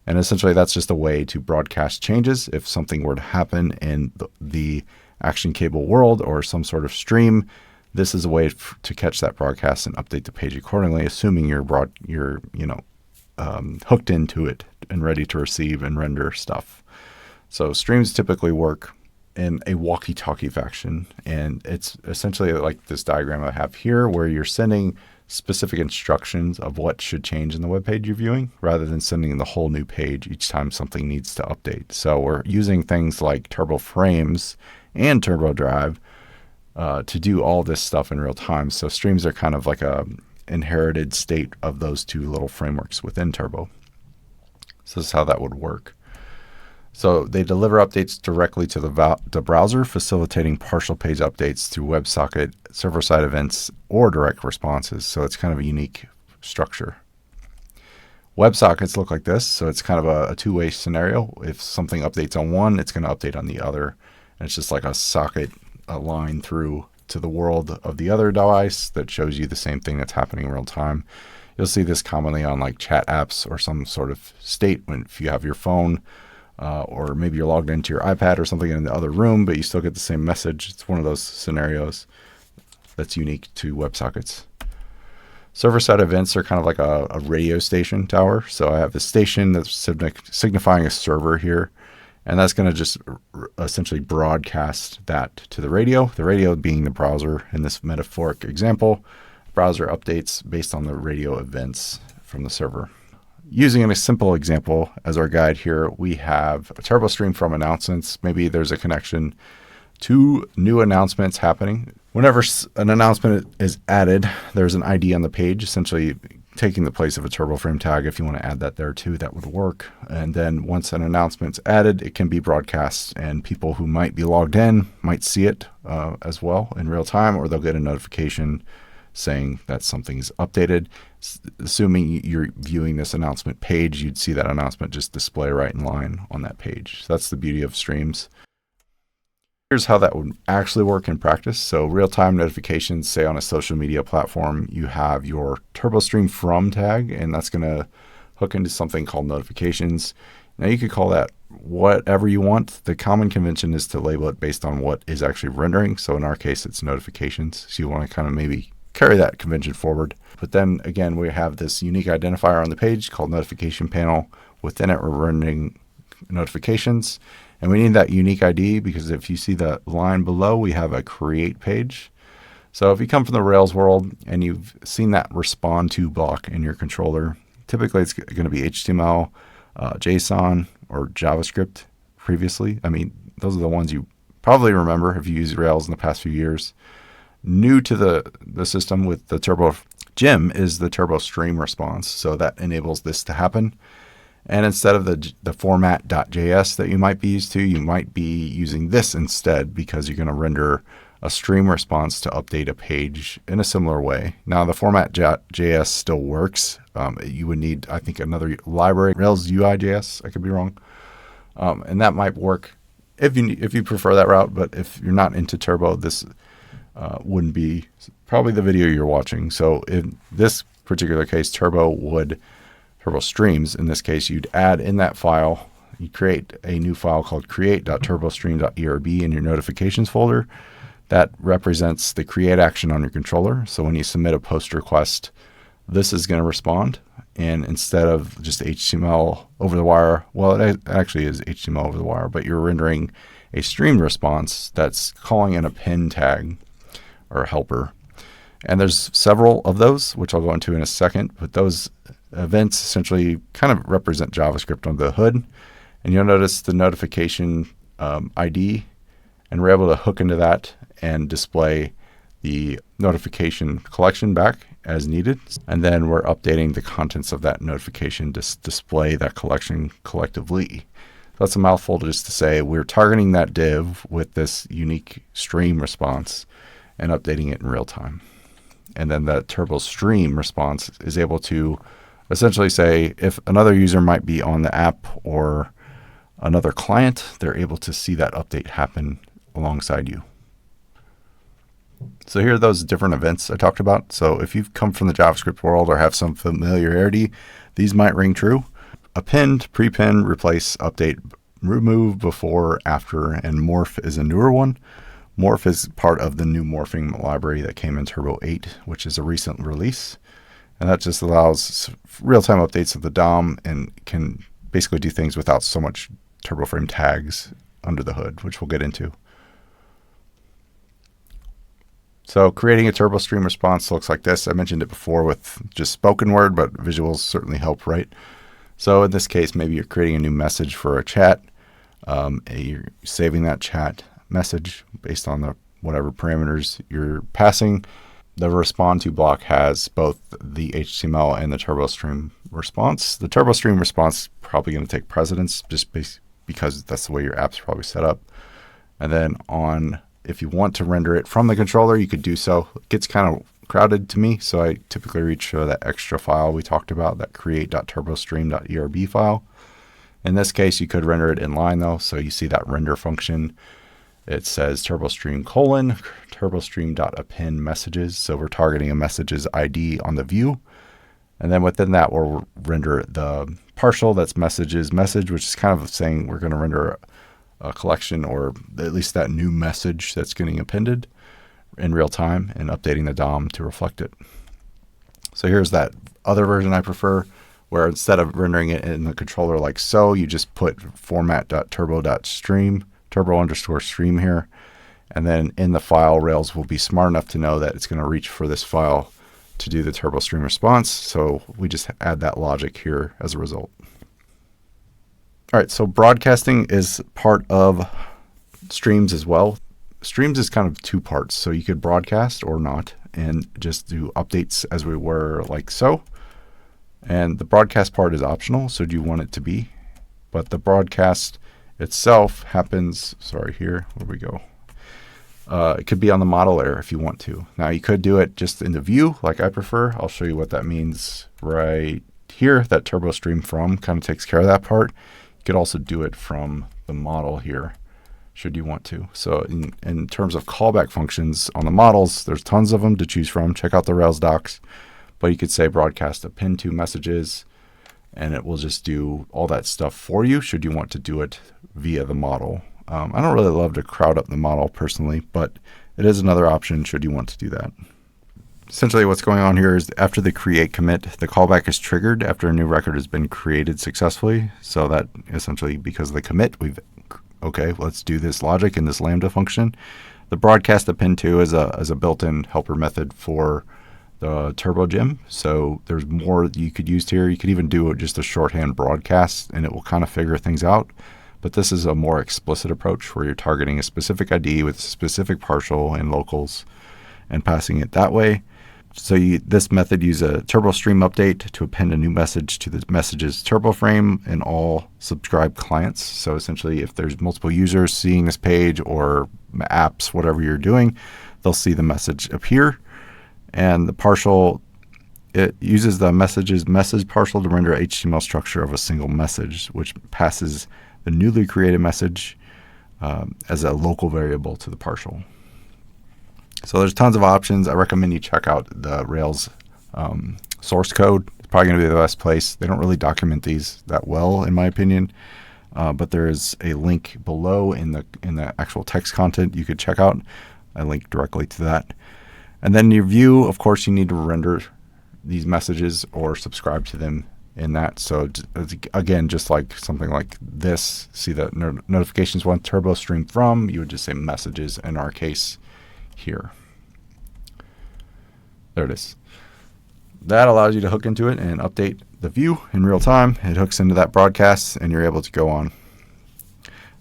And essentially that's just a way to broadcast changes. If something were to happen in the action cable world or some sort of stream, this is a way to catch that broadcast and update the page accordingly, assuming you're hooked into it and ready to receive and render stuff. So streams typically work in a walkie-talkie fashion. And it's essentially like this diagram I have here where you're sending specific instructions of what should change in the web page you're viewing rather than sending the whole new page each time something needs to update. So we're using things like Turbo Frames and Turbo Drive to do all this stuff in real time. So streams are kind of like a inherited state of those two little frameworks within Turbo. So this is how that would work. So they deliver updates directly to the browser, facilitating partial page updates through WebSocket, server-side events, or direct responses. So it's kind of a unique structure. WebSockets look like this. So it's kind of a two-way scenario. If something updates on one, it's going to update on the other. And it's just like a socket, a line through to the world of the other device that shows you the same thing that's happening in real time. You'll see this commonly on like chat apps or some sort of state when if you have your phone, or maybe you're logged into your iPad or something in the other room, but you still get the same message. It's one of those scenarios that's unique to WebSockets. Server-side events are kind of like a radio station tower. So I have the station that's signifying a server here, and that's going to just essentially broadcast that to the radio being the browser in this metaphoric example. Browser updates based on the radio events from the server. Using a simple example as our guide here, we have a turbo stream from announcements. Maybe there's a connection to new announcements happening. Whenever an announcement is added, there's an ID on the page, essentially taking the place of a turbo frame tag. If you want to add that there too, that would work. And then once an announcement's added, it can be broadcast, and people who might be logged in might see it as well in real time, or they'll get a notification saying that something's updated. Assuming you're viewing this announcement page, you'd see that announcement just display right in line on that page. So that's the beauty of streams. Here's how that would actually work in practice. So real-time notifications, say on a social media platform, you have your turbo stream from tag, and that's going to hook into something called notifications. Now you could call that whatever you want. The common convention is to label it based on what is actually rendering. So in our case, it's notifications. So you want to kind of maybe carry that convention forward. But then again, we have this unique identifier on the page called notification panel. Within it, we're rendering notifications. And we need that unique ID because if you see the line below, we have a create page. So if you come from the Rails world and you've seen that respond to block in your controller, typically it's going to be HTML, JSON, or JavaScript previously. I mean, those are the ones you probably remember if you used Rails in the past few years. New to the system with the Turbo Gem is the Turbo Stream response. So that enables this to happen. And instead of the format.js that you might be used to, you might be using this instead because you're going to render a stream response to update a page in a similar way. Now the format.js still works. You would need, I think, another library, Rails UI.js. I could be wrong. And that might work if you prefer that route. But if you're not into Turbo, this wouldn't be probably the video you're watching. So in this particular case, Turbo Streams, in this case, you'd add in that file, you create a new file called create.turbostream.erb in your notifications folder. That represents the create action on your controller. So when you submit a post request, this is going to respond. And instead of just HTML over the wire, well, it actually is HTML over the wire, but you're rendering a streamed response that's calling in a pin tag or a helper. And there's several of those, which I'll go into in a second, but those events essentially kind of represent JavaScript under the hood. And you'll notice the notification ID, and we're able to hook into that and display the notification collection back as needed. And then we're updating the contents of that notification to display that collection collectively. That's a mouthful just to say we're targeting that div with this unique stream response and updating it in real time. And then that Turbo Stream response is able to essentially say if another user might be on the app or another client, they're able to see that update happen alongside you. So here are those different events I talked about. So if you've come from the JavaScript world or have some familiarity, these might ring true. Append, prepend, replace, update, remove, before, after, and morph is a newer one. Morph is part of the new morphing library that came in Turbo 8, which is a recent release. And that just allows real-time updates of the DOM and can basically do things without so much TurboFrame tags under the hood, which we'll get into. So creating a turbo stream response looks like this. I mentioned it before with just spoken word, but visuals certainly help, right? So in this case, maybe you're creating a new message for a chat. You're saving that chat message based on the whatever parameters you're passing. The respond to block has both the HTML and the turbo stream response. The turbo stream response is probably going to take precedence just because that's the way your app's probably set up. And then if you want to render it from the controller, you could do so. It gets kind of crowded to me, so I typically reach for that extra file we talked about, that create.turbostream.erb file. In this case, you could render it in line though, so you see that render function. It says turbostream:/turbostream.append messages. So we're targeting a message's ID on the view. And then within that, we'll render the partial that's messages message, which is kind of saying we're going to render a collection or at least that new message that's getting appended in real time and updating the DOM to reflect it. So here's that other version I prefer, where instead of rendering it in the controller like so, you just put format.turbo.stream, turbo_stream here. And then in the file, Rails will be smart enough to know that it's going to reach for this file to do the turbo stream response. So we just add that logic here as a result. All right, so broadcasting is part of streams as well. Streams is kind of two parts. So you could broadcast or not and just do updates as we were like so. And the broadcast part is optional, so do you want it to be? But the broadcast itself happens, here we go. It could be on the model layer if you want to. Now you could do it just in the view like I prefer. I'll show you what that means right here. That turbo stream from kind of takes care of that part. You could also do it from the model here should you want to. So in terms of callback functions on the models, there's tons of them to choose from. Check out the Rails docs. But you could say broadcast append to messages, and it will just do all that stuff for you should you want to do it via the model. I don't really love to crowd up the model personally, but it is another option should you want to do that. Essentially what's going on here is after the create commit, the callback is triggered after a new record has been created successfully. So that essentially because of the commit, let's do this logic in this Lambda function. The broadcast append to is a built-in helper method for the turbo gem. So there's more you could use here. You could even do just a shorthand broadcast and it will kind of figure things out. But this is a more explicit approach where you're targeting a specific ID with specific partial and locals and passing it that way. So this method uses a turbo stream update to append a new message to the message's turbo frame in all subscribed clients. So essentially if there's multiple users seeing this page or apps, whatever you're doing, they'll see the message appear. And the partial, it uses the message partial to render HTML structure of a single message, which passes the newly created message as a local variable to the partial. So there's tons of options. I recommend you check out the Rails source code. It's probably going to be the best place. They don't really document these that well, in my opinion. But there is a link below in the actual text content you could check out. I link directly to that. And then your view, of course, you need to render these messages or subscribe to them in that. So again, just like something like this, see that notifications one turbo stream from, you would just say messages in our case here. There it is. That allows you to hook into it and update the view in real time. It hooks into that broadcast and you're able to go on.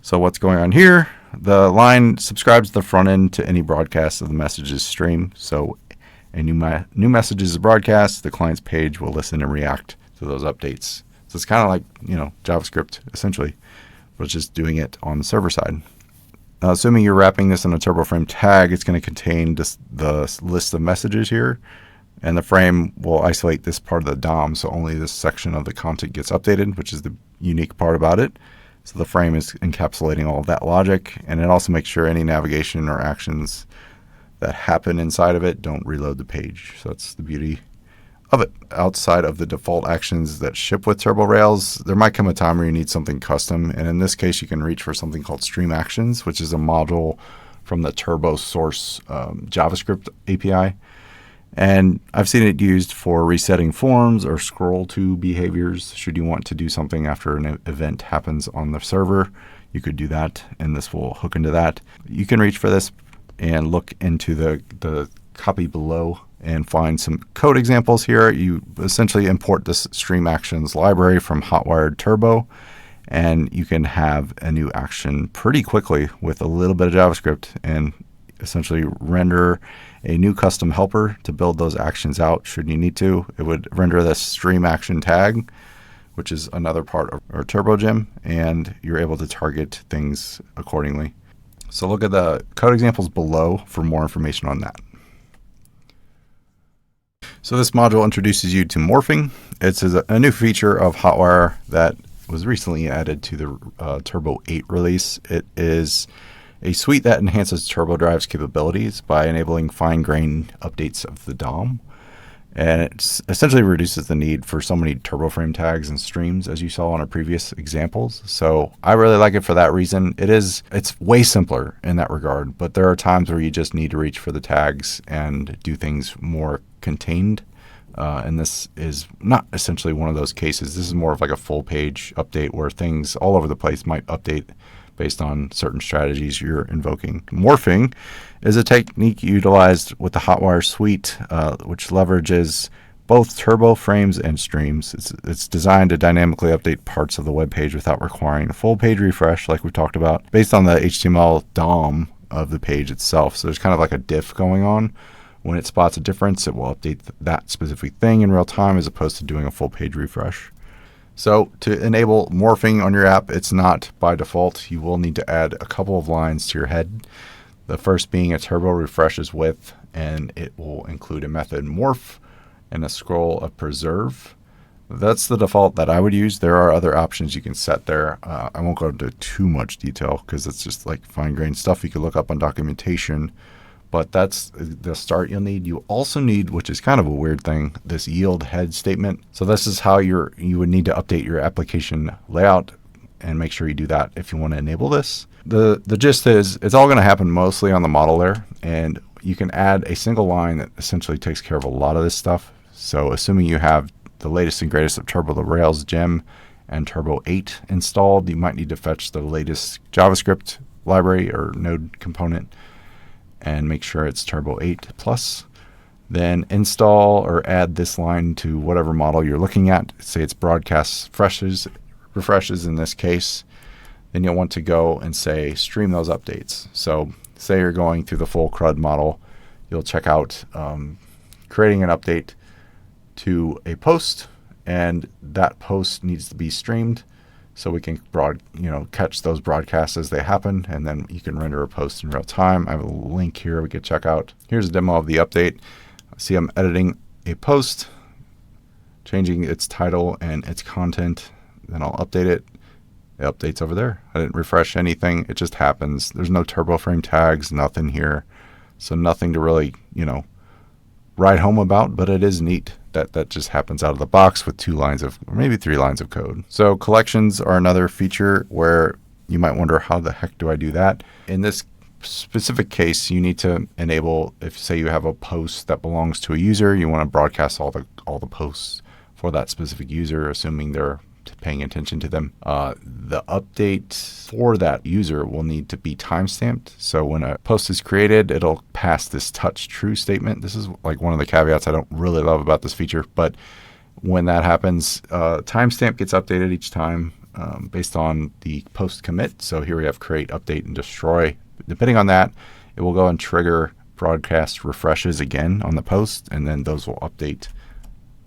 So what's going on here? The line subscribes the front end to any broadcast of the messages stream. So a new message is broadcast, the client's page will listen and react to those updates. So it's kind of like, JavaScript essentially, but it's just doing it on the server side. Now, assuming you're wrapping this in a turbo frame tag, it's going to contain the list of messages here, and the frame will isolate this part of the DOM, so only this section of the content gets updated, which is the unique part about it. So the frame is encapsulating all of that logic, and it also makes sure any navigation or actions that happen inside of it don't reload the page. So that's the beauty of it. Outside of the default actions that ship with Turbo Rails, there might come a time where you need something custom, and in this case you can reach for something called Stream Actions, which is a module from the Turbo source JavaScript API. And I've seen it used for resetting forms or scroll to behaviors. Should you want to do something after an event happens on the server, you could do that, and this will hook into that. You can reach for this and look into the copy below and find some code examples here. You essentially import this stream actions library from Hotwire Turbo, and you can have a new action pretty quickly with a little bit of JavaScript and essentially render a new custom helper to build those actions out should you need to. It would render this stream action tag, which is another part of our Turbo gem, and you're able to target things accordingly. So look at the code examples below for more information on that. So this module introduces you to Morphing. It's a new feature of Hotwire that was recently added to the Turbo 8 release. It is a suite that enhances TurboDrive's capabilities by enabling fine-grained updates of the DOM. And it essentially reduces the need for so many TurboFrame tags and streams as you saw on our previous examples. So I really like it for that reason. It's way simpler in that regard, but there are times where you just need to reach for the tags and do things more contained. And this is not essentially one of those cases. This is more of like a full page update where things all over the place might update based on certain strategies you're invoking. Morphing is a technique utilized with the Hotwire suite, which leverages both turbo frames and streams. It's designed to dynamically update parts of the web page without requiring a full page refresh, like we talked about, based on the HTML DOM of the page itself. So there's kind of like a diff going on. When it spots a difference, it will update that specific thing in real time as opposed to doing a full page refresh. So to enable morphing on your app, it's not by default. You will need to add a couple of lines to your head. The first being a turbo refreshes with, and it will include a method morph and a scroll of preserve. That's the default that I would use. There are other options you can set there. I won't go into too much detail because it's just like fine-grained stuff you can look up on documentation. But that's the start you'll need. You also need, which is kind of a weird thing, this yield head statement. So this is how you would need to update your application layout, and make sure you do that if you want to enable this. The gist is it's all going to happen mostly on the model layer, and you can add a single line that essentially takes care of a lot of this stuff. So assuming you have the latest and greatest of Turbo the Rails gem and Turbo 8 installed, you might need to fetch the latest JavaScript library or node component and make sure it's Turbo 8 plus. Then install or add this line to whatever model you're looking at. Say it's broadcast refreshes in this case. Then you'll want to go and say stream those updates. So say you're going through the full CRUD model, you'll check out creating an update to a post, and that post needs to be streamed so we can catch those broadcasts as they happen, and then you can render a post in real time. I have a link here we could check out. Here's a demo of the update. See, I'm editing a post, changing its title and its content. Then I'll update it. It updates over there. I didn't refresh anything. It just happens. There's no TurboFrame tags, nothing here. So nothing to really, write home about, but it is neat that just happens out of the box with 2 lines of, or maybe 3 lines of code. So collections are another feature where you might wonder, how the heck do I do that? In this specific case, you need to enable, if say you have a post that belongs to a user, you want to broadcast all the posts for that specific user, assuming they're paying attention to them. The update for that user will need to be timestamped. So when a post is created, it'll pass this touch true statement. This is like one of the caveats I don't really love about this feature, but when that happens, timestamp gets updated each time based on the post commit. So here we have create, update, and destroy. Depending on that, it will go and trigger broadcast refreshes again on the post, and then those will update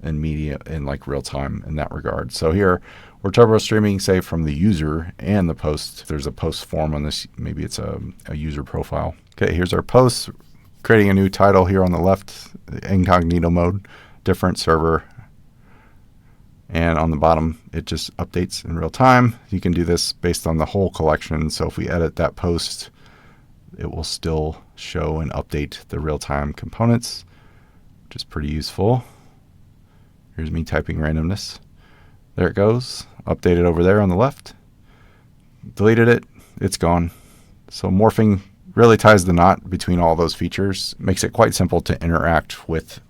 in like real time in that regard. So here we're turbo streaming, say, from the user and the post. There's a post form on this. Maybe it's a user profile. Okay, here's our post. Creating a new title here on the left, incognito mode, different server. And on the bottom, it just updates in real time. You can do this based on the whole collection. So if we edit that post, it will still show and update the real-time components, which is pretty useful. Here's me typing randomness. There it goes. Updated over there on the left. Deleted it. It's gone. So morphing really ties the knot between all those features. Makes it quite simple to interact with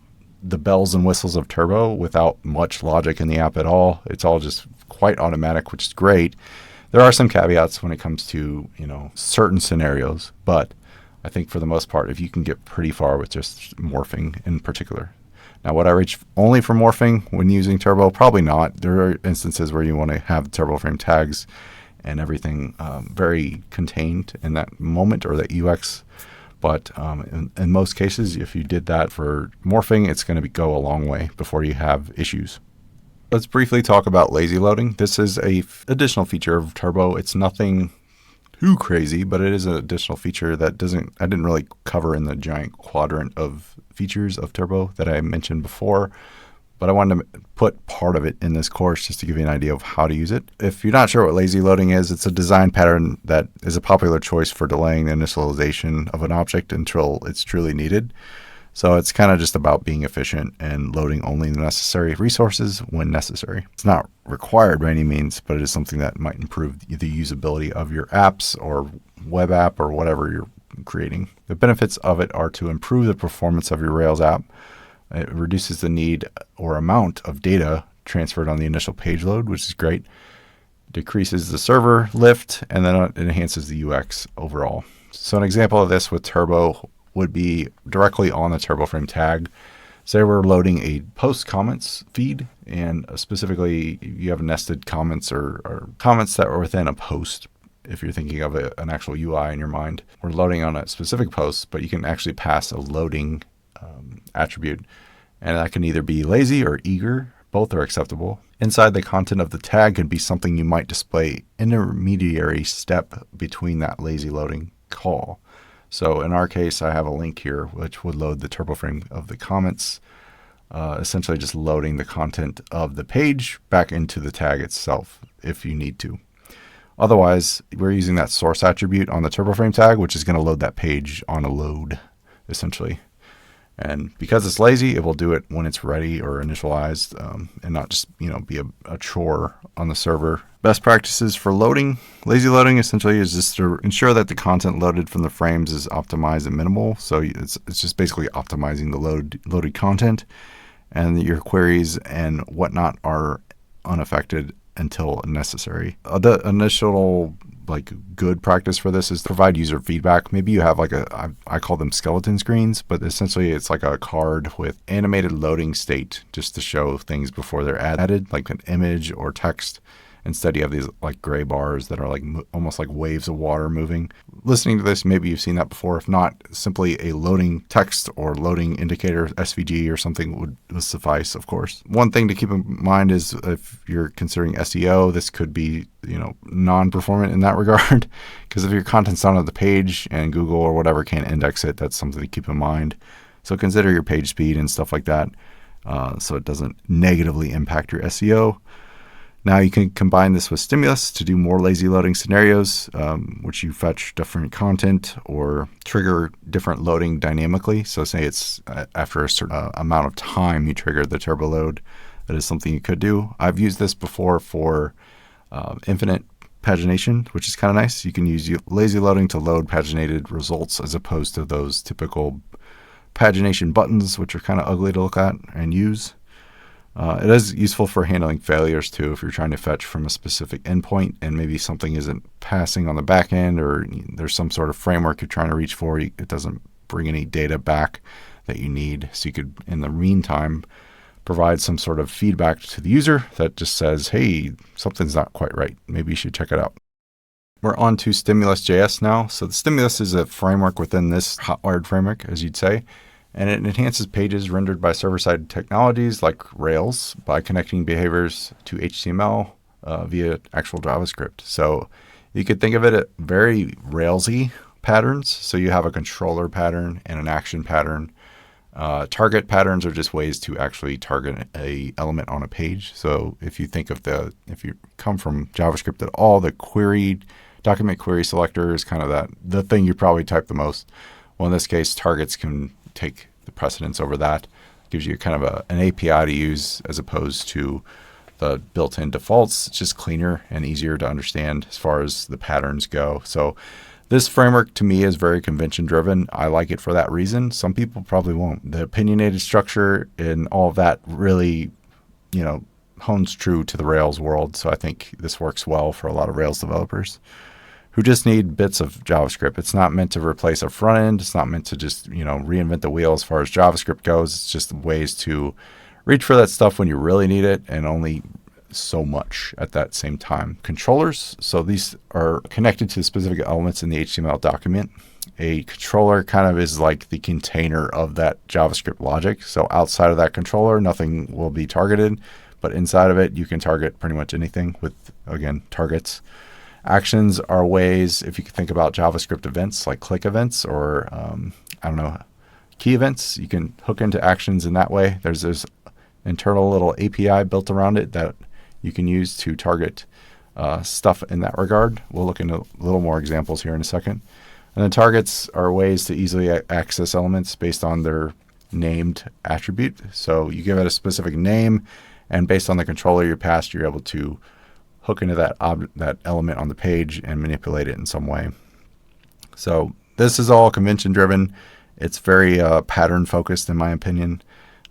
the bells and whistles of Turbo without much logic in the app at all. It's all just quite automatic, which is great. There are some caveats when it comes to certain scenarios, but I think for the most part, if you can get pretty far with just morphing in particular. Now, would I reach only for morphing when using Turbo? Probably not. There are instances where you want to have the turbo frame tags and everything very contained in that moment or that UX. But in most cases, if you did that for morphing, it's going to go a long way before you have issues. Let's briefly talk about lazy loading. This is a additional feature of Turbo. It's nothing too crazy, but it is an additional feature that I didn't really cover in the giant quadrant of features of Turbo that I mentioned before. But I wanted to put part of it in this course just to give you an idea of how to use it. If you're not sure what lazy loading is, it's a design pattern that is a popular choice for delaying the initialization of an object until it's truly needed. So it's kind of just about being efficient and loading only the necessary resources when necessary. It's not required by any means, but it is something that might improve the usability of your apps or web app or whatever you're creating. The benefits of it are to improve the performance of your Rails app. It reduces the need or amount of data transferred on the initial page load, which is great. Decreases the server lift, and then it enhances the UX overall. So an example of this with Turbo would be directly on the turbo frame tag. Say we're loading a post comments feed, and specifically you have nested comments or comments that are within a post. If you're thinking of an actual UI in your mind, we're loading on a specific post, but you can actually pass a loading attribute, and that can either be lazy or eager. Both are acceptable. Inside the content of the tag could be something you might display intermediary step between that lazy loading call. So in our case, I have a link here which would load the turbo frame of the comments, essentially just loading the content of the page back into the tag itself if you need to. Otherwise, we're using that source attribute on the turbo frame tag, which is going to load that page on a load, essentially. And because it's lazy, it will do it when it's ready or initialized, and not just be a chore on the server. Best practices for loading. Lazy loading essentially is just to ensure that the content loaded from the frames is optimized and minimal. So it's just basically optimizing the loaded content, and your queries and whatnot are unaffected until necessary. The initial good practice for this is to provide user feedback. Maybe you have I call them skeleton screens, but essentially it's like a card with animated loading state just to show things before they're added, like an image or text. Instead, you have these gray bars that are almost like waves of water moving. Listening to this, maybe you've seen that before. If not, simply a loading text or loading indicator, SVG or something would suffice, of course. One thing to keep in mind is if you're considering SEO, this could be non-performant in that regard. Because if your content's not on the page and Google or whatever can't index it, that's something to keep in mind. So consider your page speed and stuff like that, so it doesn't negatively impact your SEO. Now you can combine this with stimulus to do more lazy loading scenarios, which you fetch different content or trigger different loading dynamically. So say it's after a certain amount of time you trigger the turbo load. That is something you could do. I've used this before for infinite pagination, which is kind of nice. You can use lazy loading to load paginated results as opposed to those typical pagination buttons, which are kind of ugly to look at and use. It is useful for handling failures too. If you're trying to fetch from a specific endpoint and maybe something isn't passing on the back end, or there's some sort of framework you're trying to reach for, it doesn't bring any data back that you need. So you could, in the meantime, provide some sort of feedback to the user that just says, hey, something's not quite right. Maybe you should check it out. We're on to Stimulus.js now. So the Stimulus is a framework within this Hotwired framework, as you'd say. And it enhances pages rendered by server-side technologies like Rails by connecting behaviors to HTML via actual JavaScript. So you could think of it as very Railsy patterns. So you have a controller pattern and an action pattern. Target patterns are just ways to actually target a element on a page. So if you think of if you come from JavaScript at all, the document query selector is kind of the thing you probably type the most. Well, in this case, targets can take the precedence over that. Gives you kind of an API to use as opposed to the built-in defaults. It's just cleaner and easier to understand as far as the patterns go. So this framework to me is very convention driven. I like it for that reason. Some people probably won't. The opinionated structure and all of that really, hones true to the Rails world. So I think this works well for a lot of Rails developers who just need bits of JavaScript. It's not meant to replace a front end. It's not meant to just, reinvent the wheel as far as JavaScript goes. It's just ways to reach for that stuff when you really need it, and only so much at that same time. Controllers, so these are connected to specific elements in the HTML document. A controller kind of is like the container of that JavaScript logic. So outside of that controller, nothing will be targeted, but inside of it, you can target pretty much anything with, again, targets. Actions are ways, if you can think about JavaScript events like click events or, key events, you can hook into actions in that way. There's this internal little API built around it that you can use to target stuff in that regard. We'll look into a little more examples here in a second. And then targets are ways to easily access elements based on their named attribute. So you give it a specific name, and based on the controller you passed, you're able to hook into that element on the page and manipulate it in some way. So this is all convention driven. It's very pattern focused in my opinion.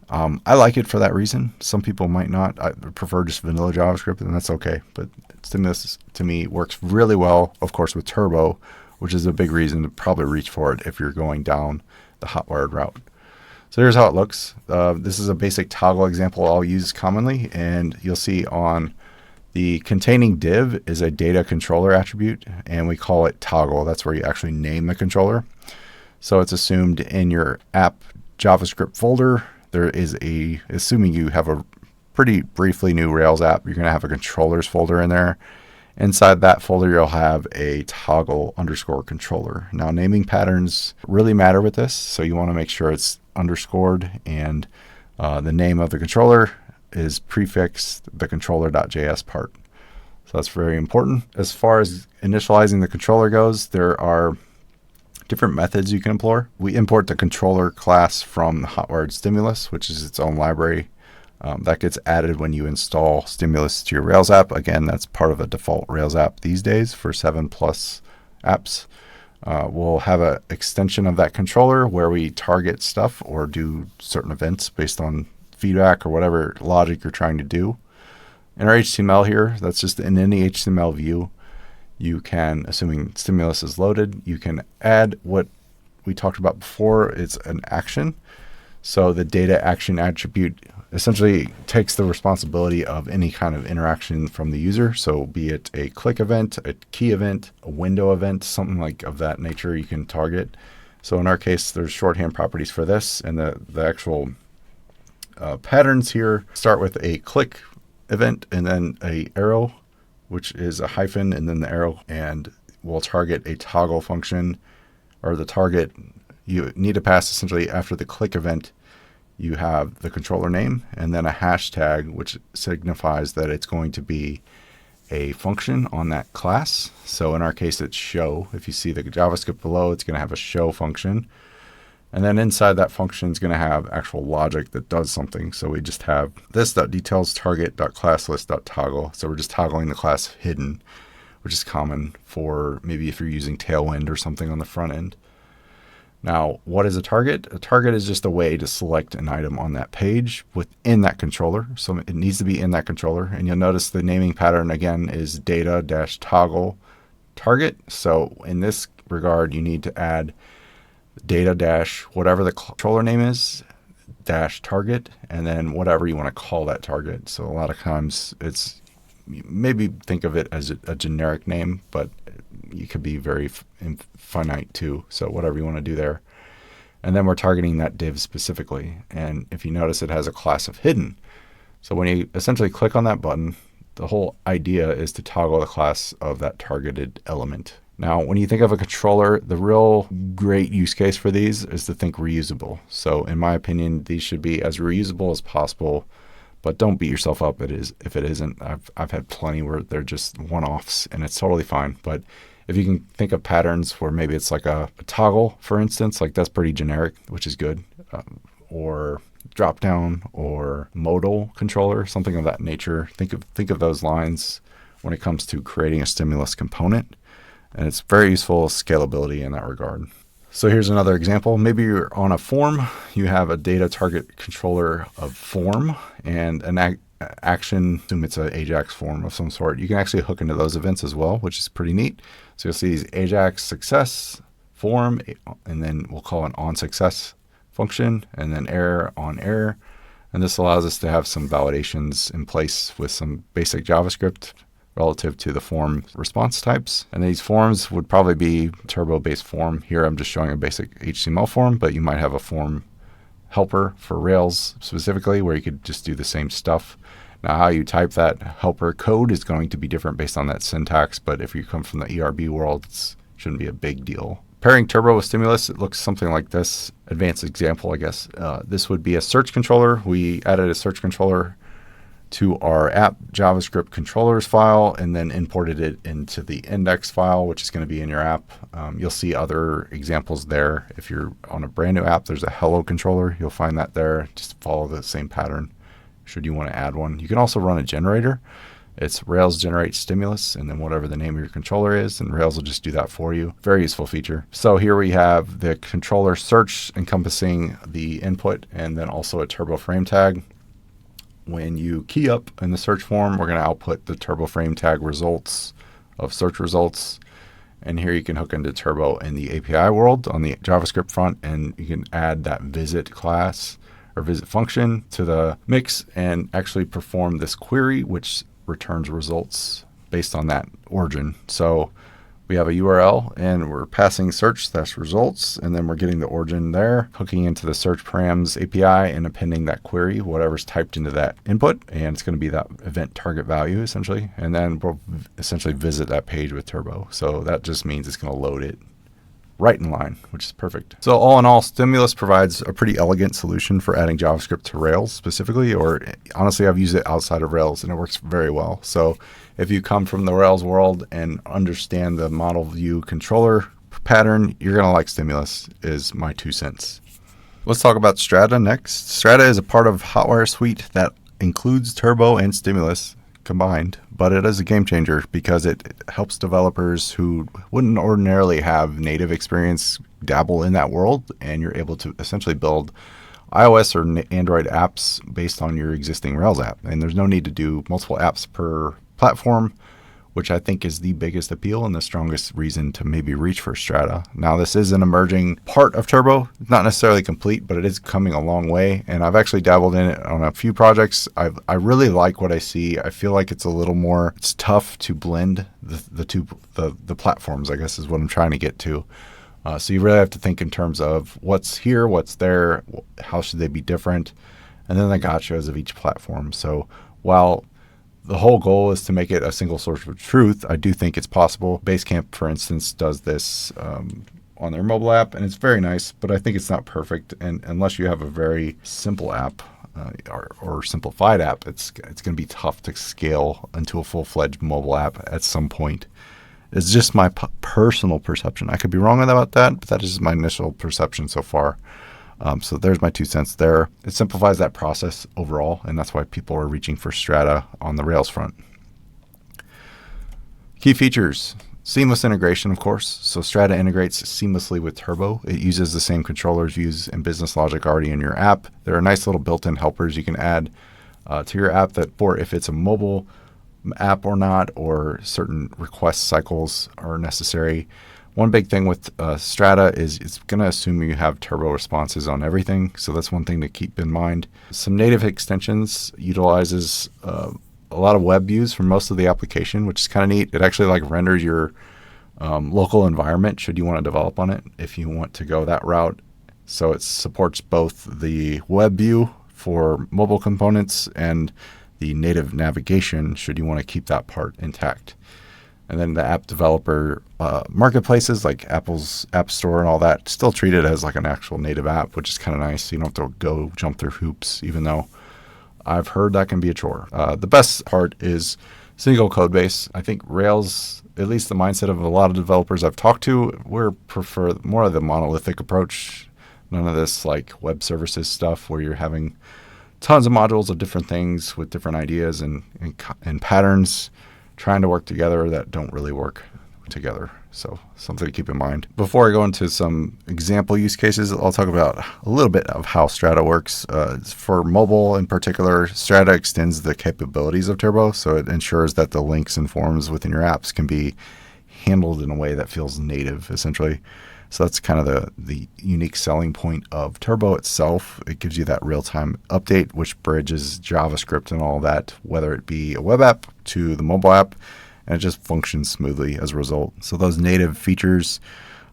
I like it for that reason. Some people might not. I prefer just vanilla JavaScript, and that's okay. But Stimulus to me works really well, of course, with Turbo, which is a big reason to probably reach for it if you're going down the hot-wired route. So here's how it looks. This is a basic toggle example I'll use commonly, and you'll see on the containing div is a data controller attribute, and we call it toggle. That's where you actually name the controller. So it's assumed in your app JavaScript folder, there is assuming you have a pretty briefly new Rails app, you're going to have a controllers folder in there. Inside that folder, you'll have a toggle underscore controller. Now, naming patterns really matter with this, so you want to make sure it's underscored, and the name of the controller is prefixed the controller.js part. So that's very important. As far as initializing the controller goes, there are different methods you can employ. We import the controller class from the Hotwired Stimulus, which is its own library. That gets added when you install Stimulus to your Rails app. Again, that's part of a default Rails app these days for 7+ apps. We'll have an extension of that controller where we target stuff or do certain events based on feedback or whatever logic you're trying to do. In our HTML here, that's just in any HTML view, you can, assuming Stimulus is loaded, you can add what we talked about before. It's an action. So the data action attribute essentially takes the responsibility of any kind of interaction from the user. So be it a click event, a key event, a window event, something like of that nature you can target. So in our case, there's shorthand properties for this, and the actual patterns here start with a click event and then a arrow, which is a hyphen and then the arrow, and we'll target a toggle function, or the target you need to pass essentially after the click event. You have the controller name and then a hashtag, which signifies that it's going to be a function on that class. So in our case, it's show. If you see the JavaScript below, it's going to have a show function. And then inside that function is going to have actual logic that does something. So we just have this.details target.classlist.toggle. So we're just toggling the class hidden, which is common for maybe if you're using Tailwind or something on the front end. Now, what is a target? A target is just a way to select an item on that page within that controller. So it needs to be in that controller. And you'll notice the naming pattern again is data-toggle target. So in this regard, you need to add data- whatever the controller name is, dash target, and then whatever you want to call that target. So a lot of times it's, maybe think of it as a generic name, but you could be very finite too. So whatever you want to do there. And then we're targeting that div specifically. And if you notice, it has a class of hidden. So when you essentially click on that button, the whole idea is to toggle the class of that targeted element. Now, when you think of a controller, the real great use case for these is to think reusable. So in my opinion, these should be as reusable as possible, but don't beat yourself up if it isn't. I've had plenty where they're just one-offs and it's totally fine. But if you can think of patterns where maybe it's like a toggle, for instance, like that's pretty generic, which is good, or drop down or modal controller, something of that nature. Think of those lines when it comes to creating a stimulus component. And it's very useful scalability in that regard. So here's another example. Maybe you're on a form. You have a data target controller of form and an action, assume it's an Ajax form of some sort, you can actually hook into those events as well, which is pretty neat. So you'll see these Ajax success form, and then we'll call an on success function, and then error on error. And this allows us to have some validations in place with some basic JavaScript relative to the form response types. And these forms would probably be Turbo-based form. Here I'm just showing a basic HTML form, but you might have a form helper for Rails specifically where you could just do the same stuff. Now, how you type that helper code is going to be different based on that syntax, but if you come from the ERB world, it shouldn't be a big deal. Pairing Turbo with Stimulus, it looks something like this. Advanced example, I guess. This would be a search controller. We added a search controller to our app JavaScript controllers file and then imported it into the index file, which is going to be in your app. You'll see other examples there. If you're on a brand new app, there's a hello controller. You'll find that there. Just follow the same pattern should you want to add one. You can also run a generator. It's Rails generate stimulus and then whatever the name of your controller is, and Rails will just do that for you. Very useful feature. So here we have the controller search encompassing the input and then also a turbo frame tag. When you key up in the search form, we're going to output the turbo frame tag results of search results. And here you can hook into Turbo in the API world on the JavaScript front, and you can add that visit class or visit function to the mix and actually perform this query, which returns results based on that origin. So we have a URL and we're passing search/results, and then we're getting the origin there, hooking into the search params API and appending that query, whatever's typed into that input, and it's going to be that event target value essentially. And then we'll essentially visit that page with Turbo. So that just means it's going to load it right in line, which is perfect. So all in all, Stimulus provides a pretty elegant solution for adding JavaScript to Rails specifically, or honestly, I've used it outside of Rails and it works very well. So if you come from the Rails world and understand the model view controller pattern, you're going to like Stimulus, is my 2 cents. Let's talk about Strata next. Strata is a part of Hotwire suite that includes Turbo and Stimulus combined, but it is a game changer because it helps developers who wouldn't ordinarily have native experience dabble in that world, and you're able to essentially build iOS or Android apps based on your existing Rails app. And there's no need to do multiple apps per platform, which I think is the biggest appeal and the strongest reason to maybe reach for Strata. Now, this is an emerging part of Turbo. It's not necessarily complete, but it is coming a long way. And I've actually dabbled in it on a few projects. I really like what I see. I feel like it's a little more, it's tough to blend the platforms, I guess is what I'm trying to get to. So you really have to think in terms of what's here, what's there, how should they be different, and then the gotchas of each platform. So while the whole goal is to make it a single source of truth, I do think it's possible. Basecamp, for instance, does this on their mobile app, and it's very nice, but I think it's not perfect. And unless you have a very simple app or simplified app, it's going to be tough to scale into a full-fledged mobile app at some point. It's just my personal perception. I could be wrong about that, but that is my initial perception so far. So there's my 2 cents there. It simplifies that process overall, and that's why people are reaching for Strata on the Rails front. Key features. Seamless integration, of course. So Strata integrates seamlessly with Turbo. It uses the same controllers, views, and business logic already in your app. There are nice little built-in helpers you can add to your app that, for if it's a mobile app or not, or certain request cycles are necessary. One big thing with Strata is it's going to assume you have Turbo responses on everything. So that's one thing to keep in mind. Some native extensions utilizes a lot of web views for most of the application, which is kind of neat. It actually like renders your local environment should you want to develop on it if you want to go that route. So it supports both the web view for mobile components and the native navigation should you want to keep that part intact. And then the app developer marketplaces like Apple's App Store and all that still treat it as like an actual native app, which is kind of nice. You don't have to go jump through hoops, even though I've heard that can be a chore. The best part is single code base. I think Rails, at least the mindset of a lot of developers I've talked to, we prefer more of the monolithic approach. None of this like web services stuff where you're having tons of modules of different things with different ideas and patterns trying to work together that don't really work together. So something to keep in mind. Before I go into some example use cases, I'll talk about a little bit of how Strata works. For mobile in particular, Strata extends the capabilities of Turbo, so it ensures that the links and forms within your apps can be handled in a way that feels native, essentially. So that's kind of the unique selling point of Turbo itself. It gives you that real-time update, which bridges JavaScript and all that, whether it be a web app to the mobile app, and it just functions smoothly as a result. So those native features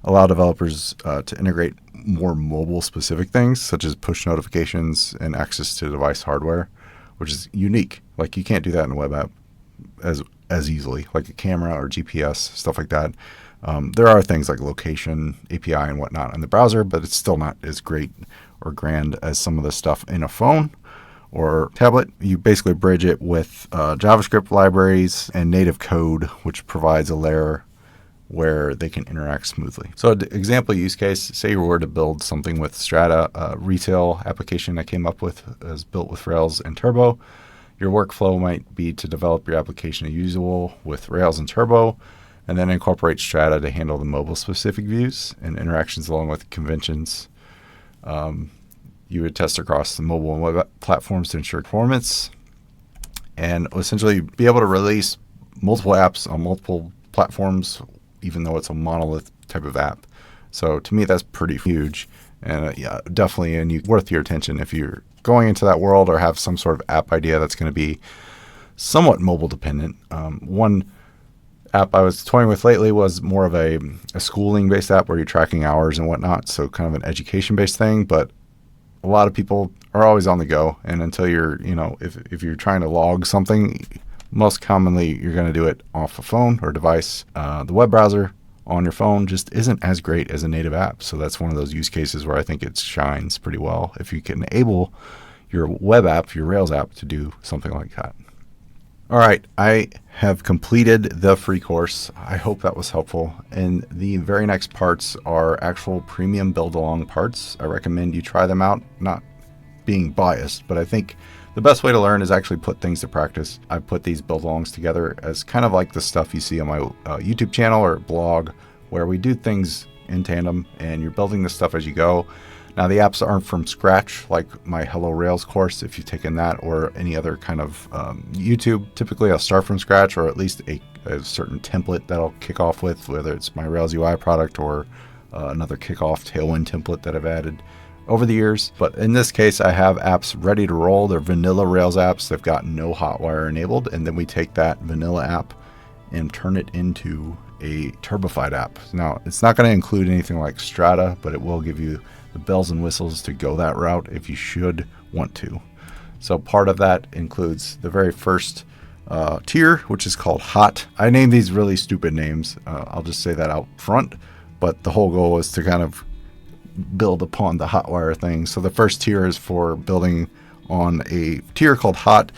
allow developers to integrate more mobile-specific things, such as push notifications and access to device hardware, which is unique. Like, you can't do that in a web app as easily, like a camera or GPS, stuff like that. There are things like location, API, and whatnot in the browser, but it's still not as great or grand as some of the stuff in a phone or tablet. You basically bridge it with JavaScript libraries and native code, which provides a layer where they can interact smoothly. So an example use case, say you were to build something with Strata, a retail application I came up with is built with Rails and Turbo. Your workflow might be to develop your application as usual with Rails and Turbo, and then incorporate Strata to handle the mobile-specific views and interactions along with conventions. You would test across the mobile and web platforms to ensure performance, and essentially be able to release multiple apps on multiple platforms, even though it's a monolith type of app. So to me, that's pretty huge, and definitely worth your attention if you're going into that world or have some sort of app idea that's going to be somewhat mobile dependent. One app I was toying with lately was more of a schooling based app where you're tracking hours and whatnot. So kind of an education based thing, but a lot of people are always on the go. And until you're, if you're trying to log something, most commonly you're going to do it off a phone or device. The web browser on your phone just isn't as great as a native app. So that's one of those use cases where I think it shines pretty well if you can enable your web app, your Rails app, to do something like that. All right, I have completed the free course. I hope that was helpful. And the very next parts are actual premium build-along parts. I recommend you try them out, not being biased, but I think the best way to learn is actually put things to practice. I put these build-alongs together as kind of like the stuff you see on my YouTube channel or blog, where we do things in tandem and you're building this stuff as you go. Now, the apps aren't from scratch like my Hello Rails course, if you've taken that, or any other kind of YouTube. Typically, I'll start from scratch, or at least a certain template that I'll kick off with, whether it's my Rails UI product or another kickoff Tailwind template that I've added over the years. But in this case, I have apps ready to roll. They're vanilla Rails apps. They've got no Hotwire enabled. And then we take that vanilla app and turn it into a turbified app. Now, it's not going to include anything like Strata, but it will give you the bells and whistles to go that route if you should want to. So part of that includes the very first tier, which is called Hot. I named these really stupid names. I'll just say that out front. But the whole goal is to kind of build upon the Hotwire thing. So the first tier is for building on a tier called Hot.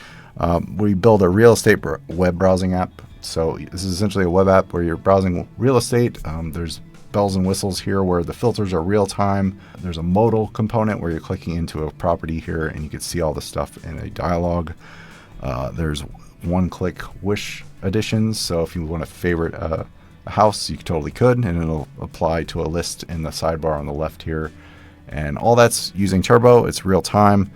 We build a real estate web browsing app. So this is essentially a web app where you're browsing real estate. There's bells and whistles here where the filters are real time. There's a modal component where you're clicking into a property here and you can see all the stuff in a dialog. There's one-click wish additions. So if you want to favorite a house, you totally could, and it'll apply to a list in the sidebar on the left here. And all that's using Turbo. It's real time,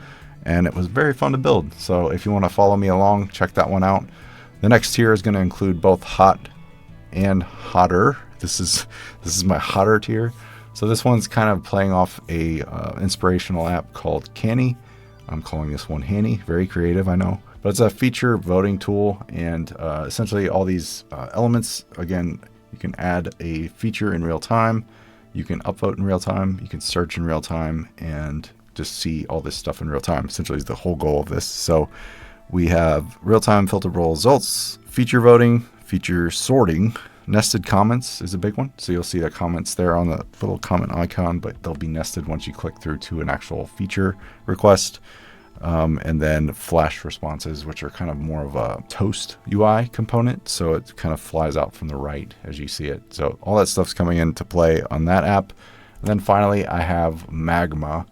and it was very fun to build. So if you want to follow me along, check that one out. The next tier is going to include both Hot and Hotter. This is my Hotter tier. So this one's kind of playing off a inspirational app called Canny. I'm calling this one Hanny. Very creative, I know. But it's a feature voting tool, and essentially all these elements, again, you can add a feature in real time, you can upvote in real time, you can search in real time, and just see all this stuff in real time. Essentially is the whole goal of this. So we have real-time filterable results, feature voting, feature sorting. Nested comments is a big one. So you'll see the comments there on the little comment icon, but they'll be nested once you click through to an actual feature request. And then flash responses, which are kind of more of a toast UI component. So it kind of flies out from the right as you see it. So all that stuff's coming into play on that app. And then finally, I have Magma,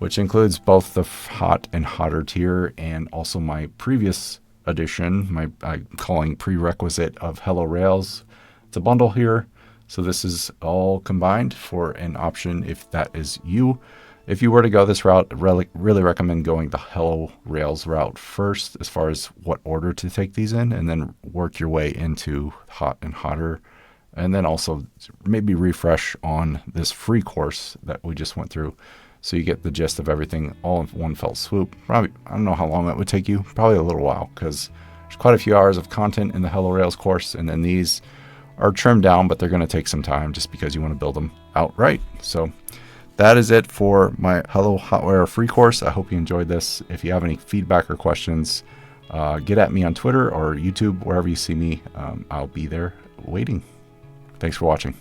which includes both the Hot and Hotter tier and also my previous edition, I'm calling prerequisite of Hello Rails. It's a bundle here. So this is all combined for an option if that is you. If you were to go this route, really recommend going the Hello Rails route first as far as what order to take these in, and then work your way into Hot and Hotter. And then also maybe refresh on this free course that we just went through, so you get the gist of everything all in one fell swoop. Probably, I don't know how long that would take you, probably a little while, because there's quite a few hours of content in the Hello Rails course, and then these are trimmed down, but they're going to take some time just because you want to build them outright. So that is it for my Hello Hotwire free course. I hope you enjoyed this. If you have any feedback or questions, get at me on Twitter or YouTube, wherever you see me. I'll be there waiting. Thanks for watching.